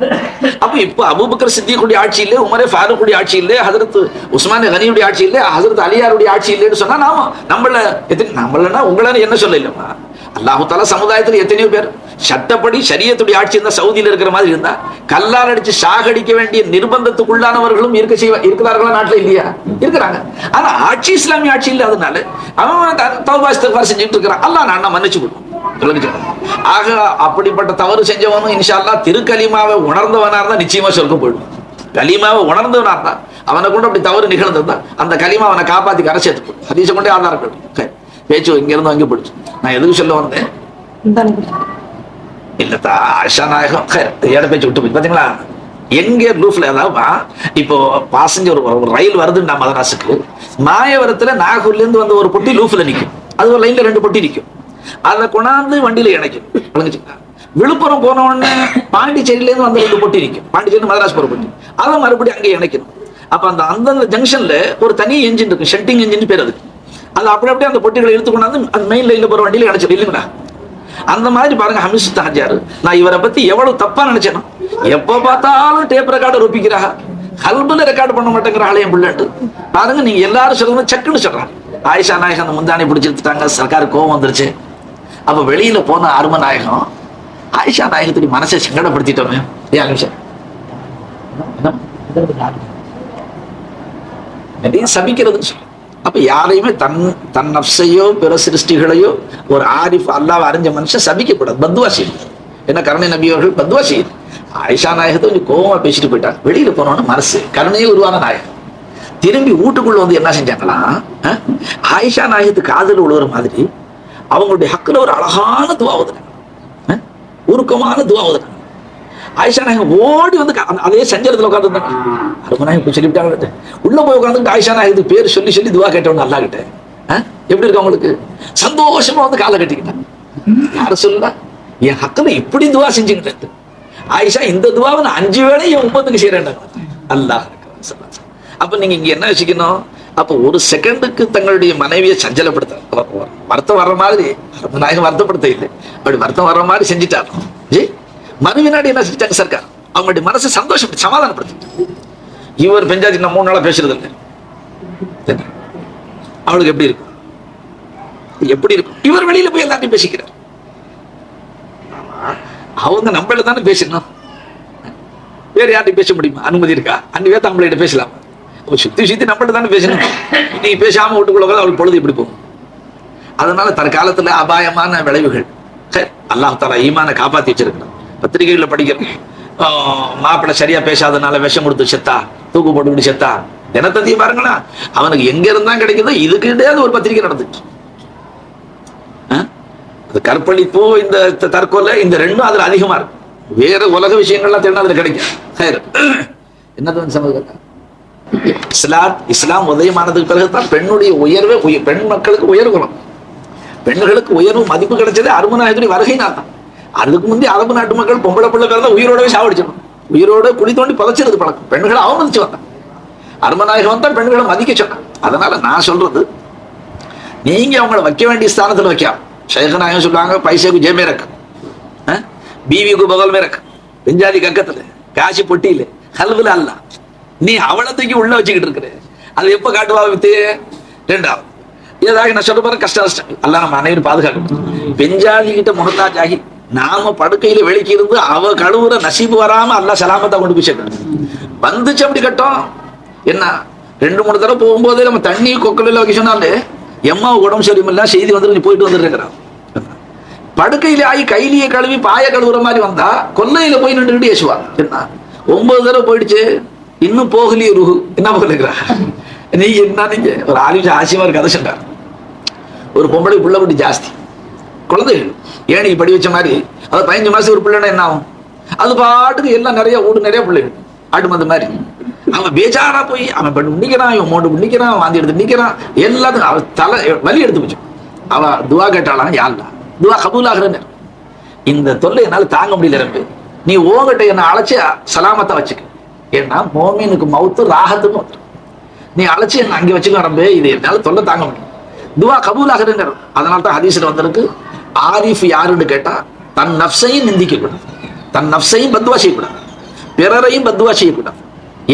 அப்ப இப்ப அபூபக்கர் சித்திக்குடைய ஆட்சி இல்லை, உமரே ஃபாரூக்குடைய ஆட்சி இல்லை, ஹஜரத் உஸ்மானே கனியுடைய ஆட்சி இல்லை, ஹஜரத் அலியாருடைய ஆட்சி இல்லைன்னு சொன்னா நாம நம்மளனா உங்களை என்ன சொல்ல இல்லைம்மா. அல்லாஹு தாலா சமுதாயத்துல எத்தனையோ பேர் சட்டப்படி ஷரியத்துடைய ஆட்சி இருந்தா சவுதியில இருக்கிற மாதிரி இருந்தா கல்லால் அடிச்சு சாகடிக்க வேண்டிய நிர்பந்தத்துக்குள்ளானவர்களும் இருக்கிறார்களா நாட்டுல இல்லையா, இருக்கிறாங்க. ஆனா ஆட்சி இஸ்லாமிய ஆட்சி இல்லை, அதனால அவன் தௌபா இஸ்திக்ஃபார் செஞ்சுட்டு இருக்கிறான், அல்லாஹ் நான் மன்னிச்சு விடுவோம். ஆக அப்படிப்பட்ட தவறு செஞ்சவனும் இன்ஷா அல்லாஹ் திருக்கலிமாவை உணர்ந்தவனா இருந்தா நிச்சயமா சொர்க்கம் போயிடுவான். கலிமாவை உணர்ந்தவனா இருந்தா அவனை கொண்டு அப்படி தவறு நிகழ்ந்ததா அந்த கலிமா அவனை காப்பாத்தி கரை சேர்த்து போடும். ஹதீஸை கொண்டே ஆதாரம் பேச்சு இங்க இருந்து அங்கே போயிடுச்சு. நான் எதுக்கு சொல்ல வந்தேன் இல்லத்தா ஆஷா நாயகம் ஏட பேச்சு விட்டு போய் பாத்தீங்களா, எங்க லூஃப்ல, அதாவது இப்போ பாசஞ்சர் ஒரு ரயில் வருதுன்னா மதராசுக்கு, மாயவரத்துல நாகூர்ல இருந்து வந்து ஒரு பொட்டி லூஃப்ல நிற்கும். அது ஒரு லைன்ல 2 பொட்டி நிற்கும். அதை கொண்டாந்து வண்டியில இணைக்கும். விழுப்புரம் போன உடனே பாண்டிச்சேரியில இருந்து வந்து 2 பொட்டி நிற்கும். பாண்டிச்சேரி மதராஸ் போற பொட்டி, அதை மறுபடியும் அங்கே இணைக்கணும். அப்ப அந்தந்த ஜங்ஷன்ல ஒரு தனி என்ஜின் இருக்கு, ஷெட்டிங் என்ஜின் பேர் அதுக்கு. அது அப்படியே அந்த பொட்டிகளை எடுத்து கொண்டாந்து அந்த மெயின் லைன்ல போற வண்டியில இணைச்சிடும் இல்லைங்களா? அந்த மாதிரி பாருங்க ஹமீது ஹாஜியார். நான் இவரை பத்தி எவ்வளவு தப்பா நினைச்சேன். எப்ப பார்த்தாலும் டேப் ரெக்கார்டு ஒப்பிக்கிறா, கல்புல ரெக்கார்டு பண்ண மாட்டேங்கிறாள் என் பிள்ளைட்டு. பாருங்க, நீங்க எல்லாரும் சொல்றது சக்குன்னு சொல்றாங்க. ஆயிஷா நாயகம் அந்த முந்தானி பிடிச்சிருத்துட்டாங்க, சர்க்காரு கோவம் வந்துருச்சு. அப்ப வெளியில போன அரும நாயகம் ஆயிஷா நாயகத்துடைய மனசை சங்கடப்படுத்திட்டோமே. ஏன் நிமிஷம் சபிக்கிறது. அப்ப யாரையுமே தன் நப்சையோ பிற சிருஷ்டிகளையோ ஒரு ஆரிஃப் அல்லாஹ் அறிஞ்ச மனுஷன் சபிக்கக்கூடாது, பத்வா செய்யும். என்ன கருணை நபி அவர்கள் பத்வா செய்யும். ஆயிஷா நாயகத்தை கொஞ்சம் கோவமா பேசிட்டு போயிட்டாங்க. வெளியில போனோன்னு மனசு கருணையே உருவான நாயகம் திரும்பி வீட்டுக்குள்ள வந்து என்ன செஞ்சாங்களா, ஆயிஷா நாயகத்துக்கு காதல் உழுவுற மாதிரி அவங்களுடைய ஹக்குல ஒரு அழகான துவா ஓதுனாங்க, உருக்கமான துவா ஓதுனாங்க. ஆயிஷா நாயகம் ஓடி வந்து அதே சஞ்சலத்துல உட்காந்துருந்தாங்க. அருமநாயகம் சொல்லிவிட்டாங்க. உள்ள போய் உட்காந்து ஆயிஷா நாயகத்துக்கு பேர் சொல்லி சொல்லி துவா கேட்டவங்க அல்லா கிட்ட. எப்படி இருக்கு அவங்களுக்கு? சந்தோஷமா வந்து காலை கட்டிக்கிட்டாங்க. யார சொல்லுடா, என் ஹக்குல இப்படி துவா செஞ்சுக்கிட்டேன். ஆயிஷா இந்த துவாவை நான் 5 வேளை என் உம்மத்துக்கு செய்யறேன். அல்லாஹ். அப்ப நீங்க இங்க என்ன வச்சுக்கணும்? அப்ப ஒரு செகண்டுக்கு தங்களுடைய மனைவியை சஞ்சலப்படுத்த, வருத்தம் வர்ற மாதிரி நாயகம் வருத்தப்படுத்த இல்லை, அப்படி வருத்தம் வர்ற மாதிரி செஞ்சுட்டாரு. ஜி மனைவி நாடு என்ன செஞ்சாங்க சர்க்கார்? அவங்களுடைய மனசை சந்தோஷப்பட்டு சமாதானப்படுத்த. இவர் பெஞ்சாதி நான் 3 நாளா பேசுறது இல்லை, அவளுக்கு எப்படி இருக்கும்? எப்படி இருக்கும்? இவர் வெளியில போய் எல்லாத்தையும் பேசிக்கிறார். அவங்க நம்மள தானே பேசணும், வேற யார்ட்டையும் பேச முடியுமா? அனுமதி இருக்கா? அன்னிவே தமிழ்கிட்ட பேசலாம். சுத்தி நம்மள்ட்ட தானே பேசணும். நீ பேசாம வீட்டுக்குள்ள அவளுக்கு பொழுது எப்படி போகும்? அதனால தற்காலத்துல அபாயமான விளைவுகள். அல்லாஹ் தஆலா ஈமான காப்பாத்தி வச்சிருக்கணும். பத்திரிகைகள்ல படிக்கிறோம், மாப்பிள்ளை சரியா பேசாதனால விஷம் கொடுத்து செத்தா, தூக்கு போட்டுக்கிட்டு செத்தா. தினத்தந்தி பாருங்களா, அவனுக்கு எங்க இருந்தா கிடைக்குதோ இதுக்கிட்டே ஒரு பத்திரிகை நடந்துச்சு. கற்பழிப்பு, இந்த தற்கொலை, இந்த 2 அதுல அதிகமா இருக்கு. வேற உலக விஷயங்கள்லாம் தேடினா அதுல கிடைக்கும். என்னது சமூகம்? இஸ்லாம் உதயமானதுக்கு பிறகுதான் பெண்ணுடைய உயர்வே, பெண் மக்களுக்கு உயர்வுகளும், பெண்களுக்கு உயர்வு மதிப்பு கிடைச்சது அருமநாயகத்துடைய வருகையினால் தான். அதுக்கு முந்தைய அரபு நாட்டு மக்கள் பொம்பளை பிள்ளை பிறந்தா உயிரோடவே சாவடிச்சிடும், உயிரோட குழி தோண்டி புதைச்சிருது பழக்கம். பெண்களை அவமதிச்சு வந்தான். அருமநாயகம் வந்தா பெண்களை மதிக்க சொன்னான். அதனால நான் சொல்றது, நீங்க அவங்களை வைக்க வேண்டிய ஸ்தானத்துல வைக்காம, ஷேഖநாயகம் சொல்லுவாங்க, பைசேக்கு ஜேமே ரக், பீவிக்கு பகல் மே ரக், பெஞ்சாதி கக்கத்துல, காசி பொட்டியில, கல்வில அல்ல. நீ அவளை தூக்கி உள்ள வச்சுக்கிட்டு இருக்கிற, அது எப்ப காட்டுவா வித்து? 2வது ஏதாவது நான் சொல்ல போற கஷ்ட நஷ்டம் அல்ல, நம்ம அனைவரும் பாதுகாக்கணும். பெஞ்சாதி கிட்ட முகத்தாஜ் ஆகி நாம படுக்கையில வெளிக்கு இருந்து அவ கழுவுற நசீபு வராம அல்ல சலாமத்தா கொண்டு போய் சேர்க்கணும். வந்துச்சு அப்படி கட்டும் என்ன, 2-3 தடவை போகும்போதே நம்ம தண்ணி கொக்கல வைக்க சொன்னாலே எம்மா உடம்பு சரியில்லை செய்தி வந்து நீ போயிட்டு வந்துருக்கிறான். படுக்கையில ஆகி கையிலேயே கழுவி பாய கழுவுற மாதிரி வந்தா கொல்லையில போய் நின்றுட்டு ஏசுவா. என்ன 9 தடவை போயிடுச்சு, இன்னும் போகலையே ருஹு, என்ன போகலைங்கிறா நீ என்ன? நீங்க ஒரு ஆசியமா கதை சொன்னார். ஒரு பொம்பளை புள்ள குட்டி ஜாஸ்தி, குழந்தைகள் ஏனிக்கு படி வச்ச மாதிரி. அது 15 மாசம் ஒரு பிள்ளைன்னா என்ன ஆகும்? அது பாட்டுக்கு எல்லாம் நிறைய வீடு நிறைய பிள்ளைகள் ஆட்டு மந்த மாதிரி. அவன் பேஜாரா போய் அவன் பண்ணி நிக்கிறான், இவன் மோண்டு நிக்கிறான், வாந்தி எடுத்து நிக்கிறான், எல்லாத்துக்கும் அவன் தலை வலி எடுத்து போச்சு. அவன் துவா கேட்டாலாம், யாருல துவா கபூல் ஆகுறேன்னு. இந்த தொல்லை என்னால தாங்க முடியல ரப்பு, நீ ஓங்கிட்ட என்ன அழைச்சி சலாமத்தா வச்சுக்க. ஏன்னா மோமீனுக்கு மவுத்து ராகத்துன்னு வந்துடும். நீ அழைச்சி என்ன அங்கே வச்சுக்க ரப்பே, இது என்னால தொல்லை தாங்க முடியும். துவா கபூல் ஆகுறேன்னு. அதனால தான் ஹதீஸ்ல வந்திருக்கு, ஆரிஃப் யாருன்னு கேட்டா தன் நப்சையும் நிந்திக்க கூடாது, தன் நப்சையும் பத்வா செய்யக்கூடாது, பிறரையும் பத்வா செய்யக்கூடாது,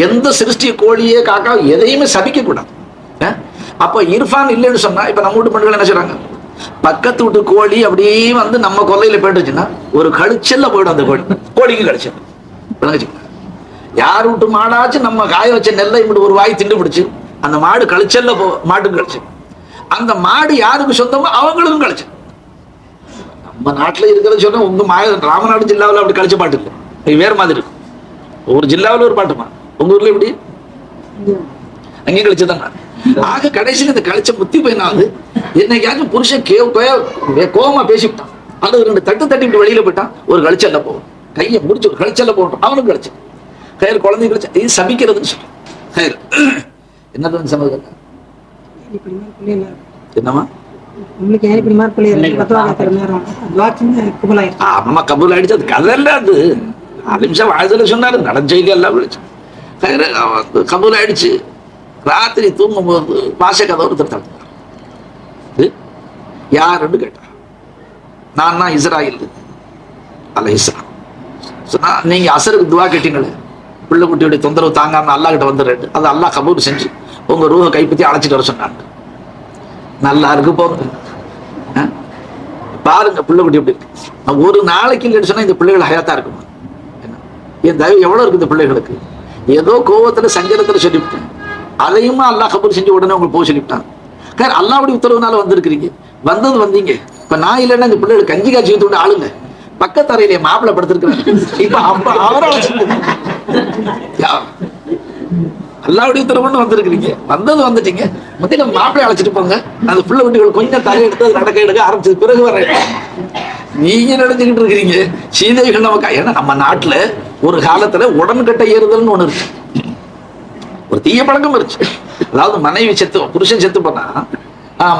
எந்த சிருஷ்டிய கோழியே காக்கா எதையுமே சபிக்க கூடாது. அப்ப இர்ஃபான் இல்லைன்னு சொன்னா, இப்ப நம்ம வீட்டு பெண்கள் என்ன சொல்றாங்க, பக்கத்து வீட்டு கோழி அப்படியே வந்து நம்ம கொல்லையில போயிட்டுச்சுன்னா ஒரு கழிச்சல்ல போயிடும். அந்த கோழிக்கு கழிச்சல். யார் வீட்டு மாடாச்சு நம்ம காய வச்ச நெல்லை இப்படி ஒரு வாய் திண்டு பிடிச்சு அந்த மாடு கழிச்சல்ல மாட்டுக்கு கழிச்சு, அந்த மாடு யாருக்கு சொந்தமோ அவங்களுக்கும் கழிச்சு. நம்ம நாட்டுல இருக்கிறத சொன்னா உங்க ராமநாடு ஜில்லாவில் அப்படி கழிச்ச பாட்டு இல்லை, வேற மாதிரி இருக்கும். ஒவ்வொரு ஜில்லாவில் ஒரு பாட்டுமா, உங்க ஊர்ல எப்படி அங்கேயும் கழிச்சுதாங்க. ஆக கடைசியில் இந்த கழிச்ச புத்தி போயினாவது என்னைக்காச்சும் புருஷன் கோவமா பேசிவிட்டான், அல்லது 2 தட்டு தட்டி வெளியில போயிட்டான், ஒரு கழிச்சல்ல போகும், கையை முடிச்சு ஒரு கழிச்சல்ல போகட்டும், அவனுக்கு கழிச்சு கயிறு குழந்தைகளை இது சபிக்கிறதுன்னு சொல்றோம். கயிறு என்னது சமூகம் என்னமா ஆமா கபூல் ஆயிடுச்சு. அது கதை அது 4 நிமிஷம் வாழ்தல சொன்னாரு, நடந்த செய்தி எல்லாம் விழிச்சு கயிறு கபூல் ஆயிடுச்சு. ராத்திரி தூங்கும் போது வாச கதை ஒருத்தர் தடுத்தார். யாருன்னு கேட்டார். நான் தான் இஸ்ராயில் அலைஹிஸ்ஸலாம். சொன்னா நீங்க அசருக்கு துவா கேட்டீங்களே, பிள்ளை குட்டியுடைய தொந்தரவு தாங்காம அல்லா கிட்ட வந்துடுறேன். அது அல்லா கபூல் செஞ்சு உங்க ரூஹை கைப்பற்றி அழைச்சிட்டு வர சொன்னாங்க. நல்லா இருக்கு போங்க. பாருங்க பிள்ளை குட்டி எப்படி இருக்கு. ஒரு நாளைக்கு இல்லைன்னு சொன்னா இந்த பிள்ளைகள் ஹயாத்தா இருக்குமா? என் தயவு எவ்வளவு இருக்கு இந்த பிள்ளைகளுக்கு. ஏதோ கோவத்துல சஞ்சலத்துல சொல்லிவிட்டேன், அதையும் அல்லா கபூல் செஞ்சு உடனே உங்களுக்கு போக சொல்லிவிட்டாங்க. அல்லாவுடைய உத்தரவுனால வந்திருக்கிறீங்க, வந்தீங்க. இப்ப நான் இல்லைன்னா இந்த பிள்ளைகள் கஞ்சி காய்ச்சி விட்டு ஆளுங்க பக்கத்தரையிலே மாப்பிள்ளை படுத்திருக்கிறேன். இப்ப அப்ப அவரை அல்லாவுடைய உத்தரவுன்னு வந்திருக்கிறீங்க, வந்துட்டீங்க. முதல்ல மாப்பிள்ளை அழைச்சிட்டு போங்க. அந்த பிள்ளை குட்டிகள் கொஞ்சம் தலை எடுத்து நடக்க எடுக்க ஆரம்பிச்சது பிறகு வர நீங்க நினைச்சுக்கிட்டு இருக்கிறீங்க சீதைகள் நமக்கு. ஏன்னா நம்ம நாட்டுல ஒரு காலத்துல உடன்கட்டை ஏறுதல்னு ஒண்ணு இருக்கு, ஒரு தீய பழக்கம் இருந்துச்சு. அதாவது மனைவி புருஷன் செத்து போனா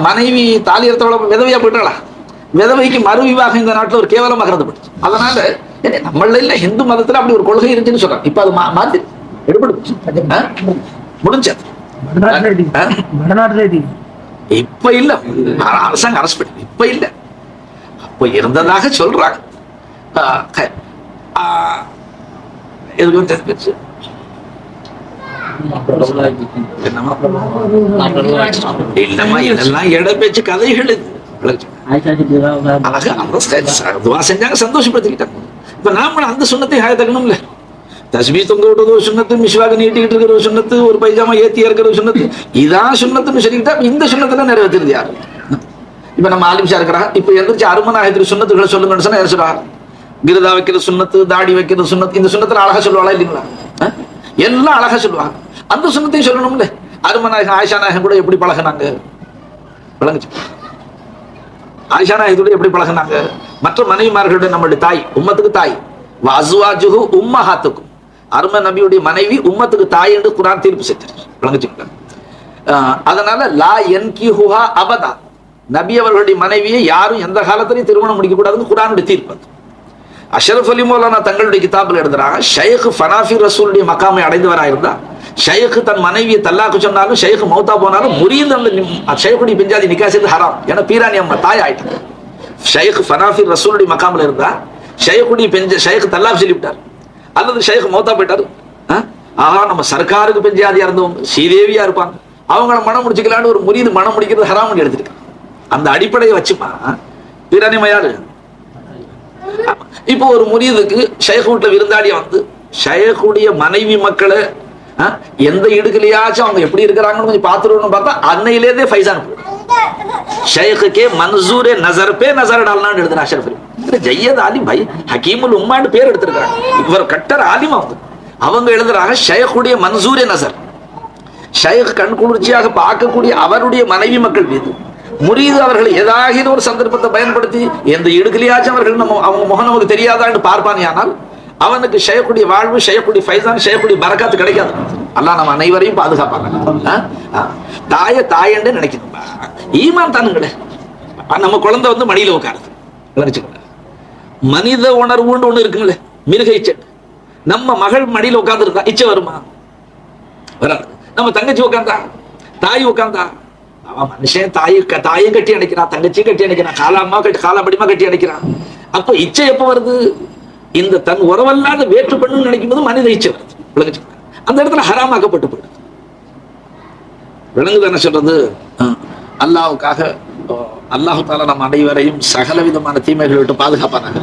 மனைவி தாலி எடுத்தவள விதவையா போயிட்டாளா, விதவைக்கு மறு விவாகம் இந்த நாட்டுல ஒரு கேவலமாக கருதப்பட்டுச்சு. அதனால நம்மள இல்ல இந்து மதத்துல அப்படி ஒரு கொள்கை இருந்துச்சுன்னு சொல்றாங்க. இப்ப அது மாத்தி முடிஞ்சது. இப்ப இல்ல, அரசாங்கம் அரசு பண்ணி இப்ப இல்ல, அப்ப இருந்ததாக சொல்றாங்க. இல்லம்மா இதெல்லாம் இட பேச்சு கதைகள். செஞ்சாங்க, சந்தோஷப்படுத்திக்கிட்டாங்க. இப்ப நாம அந்த சுண்ணத்தை ஹாயத்தக்கணும்ல. தஸ்பீ தொங்க விடுறது ஒரு சுண்ணத்து, மிஸ்வாக நீட்டிக்கிட்டு இருக்கிற ஒரு சுண்ணத்து, ஒரு பைஜாமா ஏத்தி இருக்கிற ஒரு சுண்ணத்து, இதான் சுண்ணத்துன்னு சொல்லிக்கிட்டா இந்த சுண்ணத்துல நிறைவேற்றுறது யாரு? இப்ப நம்ம ஆலிம்ஷா இருக்கிறா, இப்ப எந்திரிச்சு அருமனாயத்திரி சுண்ணத்துக்களை சொல்லுங்கன்னு சொன்னா யார் சொல்றா? கிருதா வைக்கிற சுண்ணத்து, தாடி வைக்கிற சுண்ணத்து, இந்த சுண்ணத்துல அழகா சொல்லுவாளா இல்லைங்களா? எல்லாம் அழகா சொல்லுவாங்க. அந்த சுண்ணத்தையும் சொல்லணும்ல. அருமநாயகம் ஆயிஷா நாயகம் கூட எப்படி பழகினாங்க விளங்குச்சு. ஆயிஷா நாயகத்தோட எப்படி பழகினாங்க? மற்ற மனைவிமார்களுடைய நம்மளுடைய தாய், உம்மத்துக்கு தாய், வஅஸ்வாஜுஹு உம்மஹாத்துக்கும், அரும நபியுடைய மனைவி உம்மத்துக்கு தாய் என்று குர்ஆன் தீர்ப்பு செஞ்சிருச்சு. விளங்குச்சுங்களா? அதனால லா யன்கிஹுஹா அபதா, நபி அவர்களுடைய மனைவியை யாரும் எந்த காலத்திலையும் திருமணம் முடிக்க கூடாதுன்னு குர்ஆனுடைய தீர்ப்பு. அஷ்ரஃப் அலி மௌலானா தங்களுடைய கிதாபில் எழுதுறாங்க, ஷைக் ஃபனாஃபி ரசூலுடைய மக்காமை அடைந்தவராயிருந்தா ஷைக் தன் மனைவியை தல்லாக்கு சொன்னாலும் ஷைக் மௌத்தா போனாலும் முரீது அந்த ஷைக்குடைய பெஞ்சாதி நிக்கா செய்து ஹராம். ஏன்னா பீரானி அம்மா தாய் ஆயிட்டாங்க. ஷைக் ஃபனாஃபி ரசூலுடைய மக்காமில் இருந்தா ஷைக்குடைய ஷைக் தல்லாக் சொல்லிவிட்டார், அல்லது ஷைக் மௌத்தா போயிட்டாரு. ஆஹா நம்ம சர்க்காருக்கு பெஞ்சாதியா இருந்தவங்க ஸ்ரீதேவியா இருப்பாங்க, அவங்கள மனம் முடிச்சுக்கலான்னு ஒரு முரீது மனம் முடிக்கிறது ஹராம் எடுத்துருக்காங்க. அந்த அடிப்படையை வச்சுப்பா பீரானிமா யாரு? இப்போ ஒரு முரீதுக்கு ஷைக் வீட்டுல விருந்தாளியா வந்து ஷைக்குடைய மனைவி மக்களை எந்த இடுக்கலையாச்சும் அவங்க எப்படி இருக்கிறாங்கன்னு கொஞ்சம் பாத்துருவோம்னு பார்த்தா அன்னையிலேருந்தே ஃபைசான் ஷைக்குக்கே மன்சூரே நசர் பே நசர் டால்னான்னு எழுதுனா அஷ்ரஃப் அலி. ஜையத் ஆலிம் பை ஹக்கீமுல் உம்மான்னு பேர் எடுத்திருக்காங்க. இவர் கட்டர் ஆலிம் அவங்க எழுதுறாங்க ஷைக்குடைய மன்சூரே நசர், ஷைக் கண் குளிர்ச்சியாக பார்க்கக்கூடிய அவருடைய மனைவி மக்கள் மீது முரீது அவர்கள் ஏதாவது ஒரு சந்தர்ப்பத்தை பயன்படுத்தி எந்த இடுக்கலையாச்சும் அவர்கள் அவங்க முகம் நமக்கு தெரியாதான்னு பார்ப்பானே, ஆனால் அவனுக்கு ஷைக்குடைய வாழ்வு, ஷைக்குடைய ஃபைசான், ஷைக்குடைய பரக்காத்து கிடைக்காது. அல்லாஹ் நம்ம அனைவரையும் பாதுகாப்பாங்க. தாயண்டே நினைக்கணும், ஈமான் தானுங்களே. நம்ம குழந்தை வந்து மடியில உட்காருது, நினைச்சுக்கோங்க. மனித உணர்வுன்னு ஒண்ணு இருக்குங்களே, மிருக இச்சை. நம்ம மகள் மடியில உட்கார்ந்து இருந்தா இச்சை வருமா? வராது. நம்ம தங்கச்சி உட்கார்ந்தா, தாய் உட்கார்ந்தா, அவன் மனுஷன் தாயும் கட்டி அணைக்கிறான், தங்கச்சியும் கட்டி அணைக்கிறான், காலாம்படிமா கட்டி அணைக்கிறான். அப்ப இச்சை எப்ப வருது? இந்த தன் உறவல்லாத வேற்று பெண்ணு நினைக்கும் போது மனித இச்சை வருது. விளங்குச்சு? அந்த இடத்துல ஹராமாக்கப்பட்டு போயிடுது. விளங்குது என்ன சொல்றது? அல்லாஹ்வுக்காக அல்லாஹ் தஆலா நம் அனைவரையும் சகல விதமான தீமைகளை விட்டு பாதுகாப்பானாக.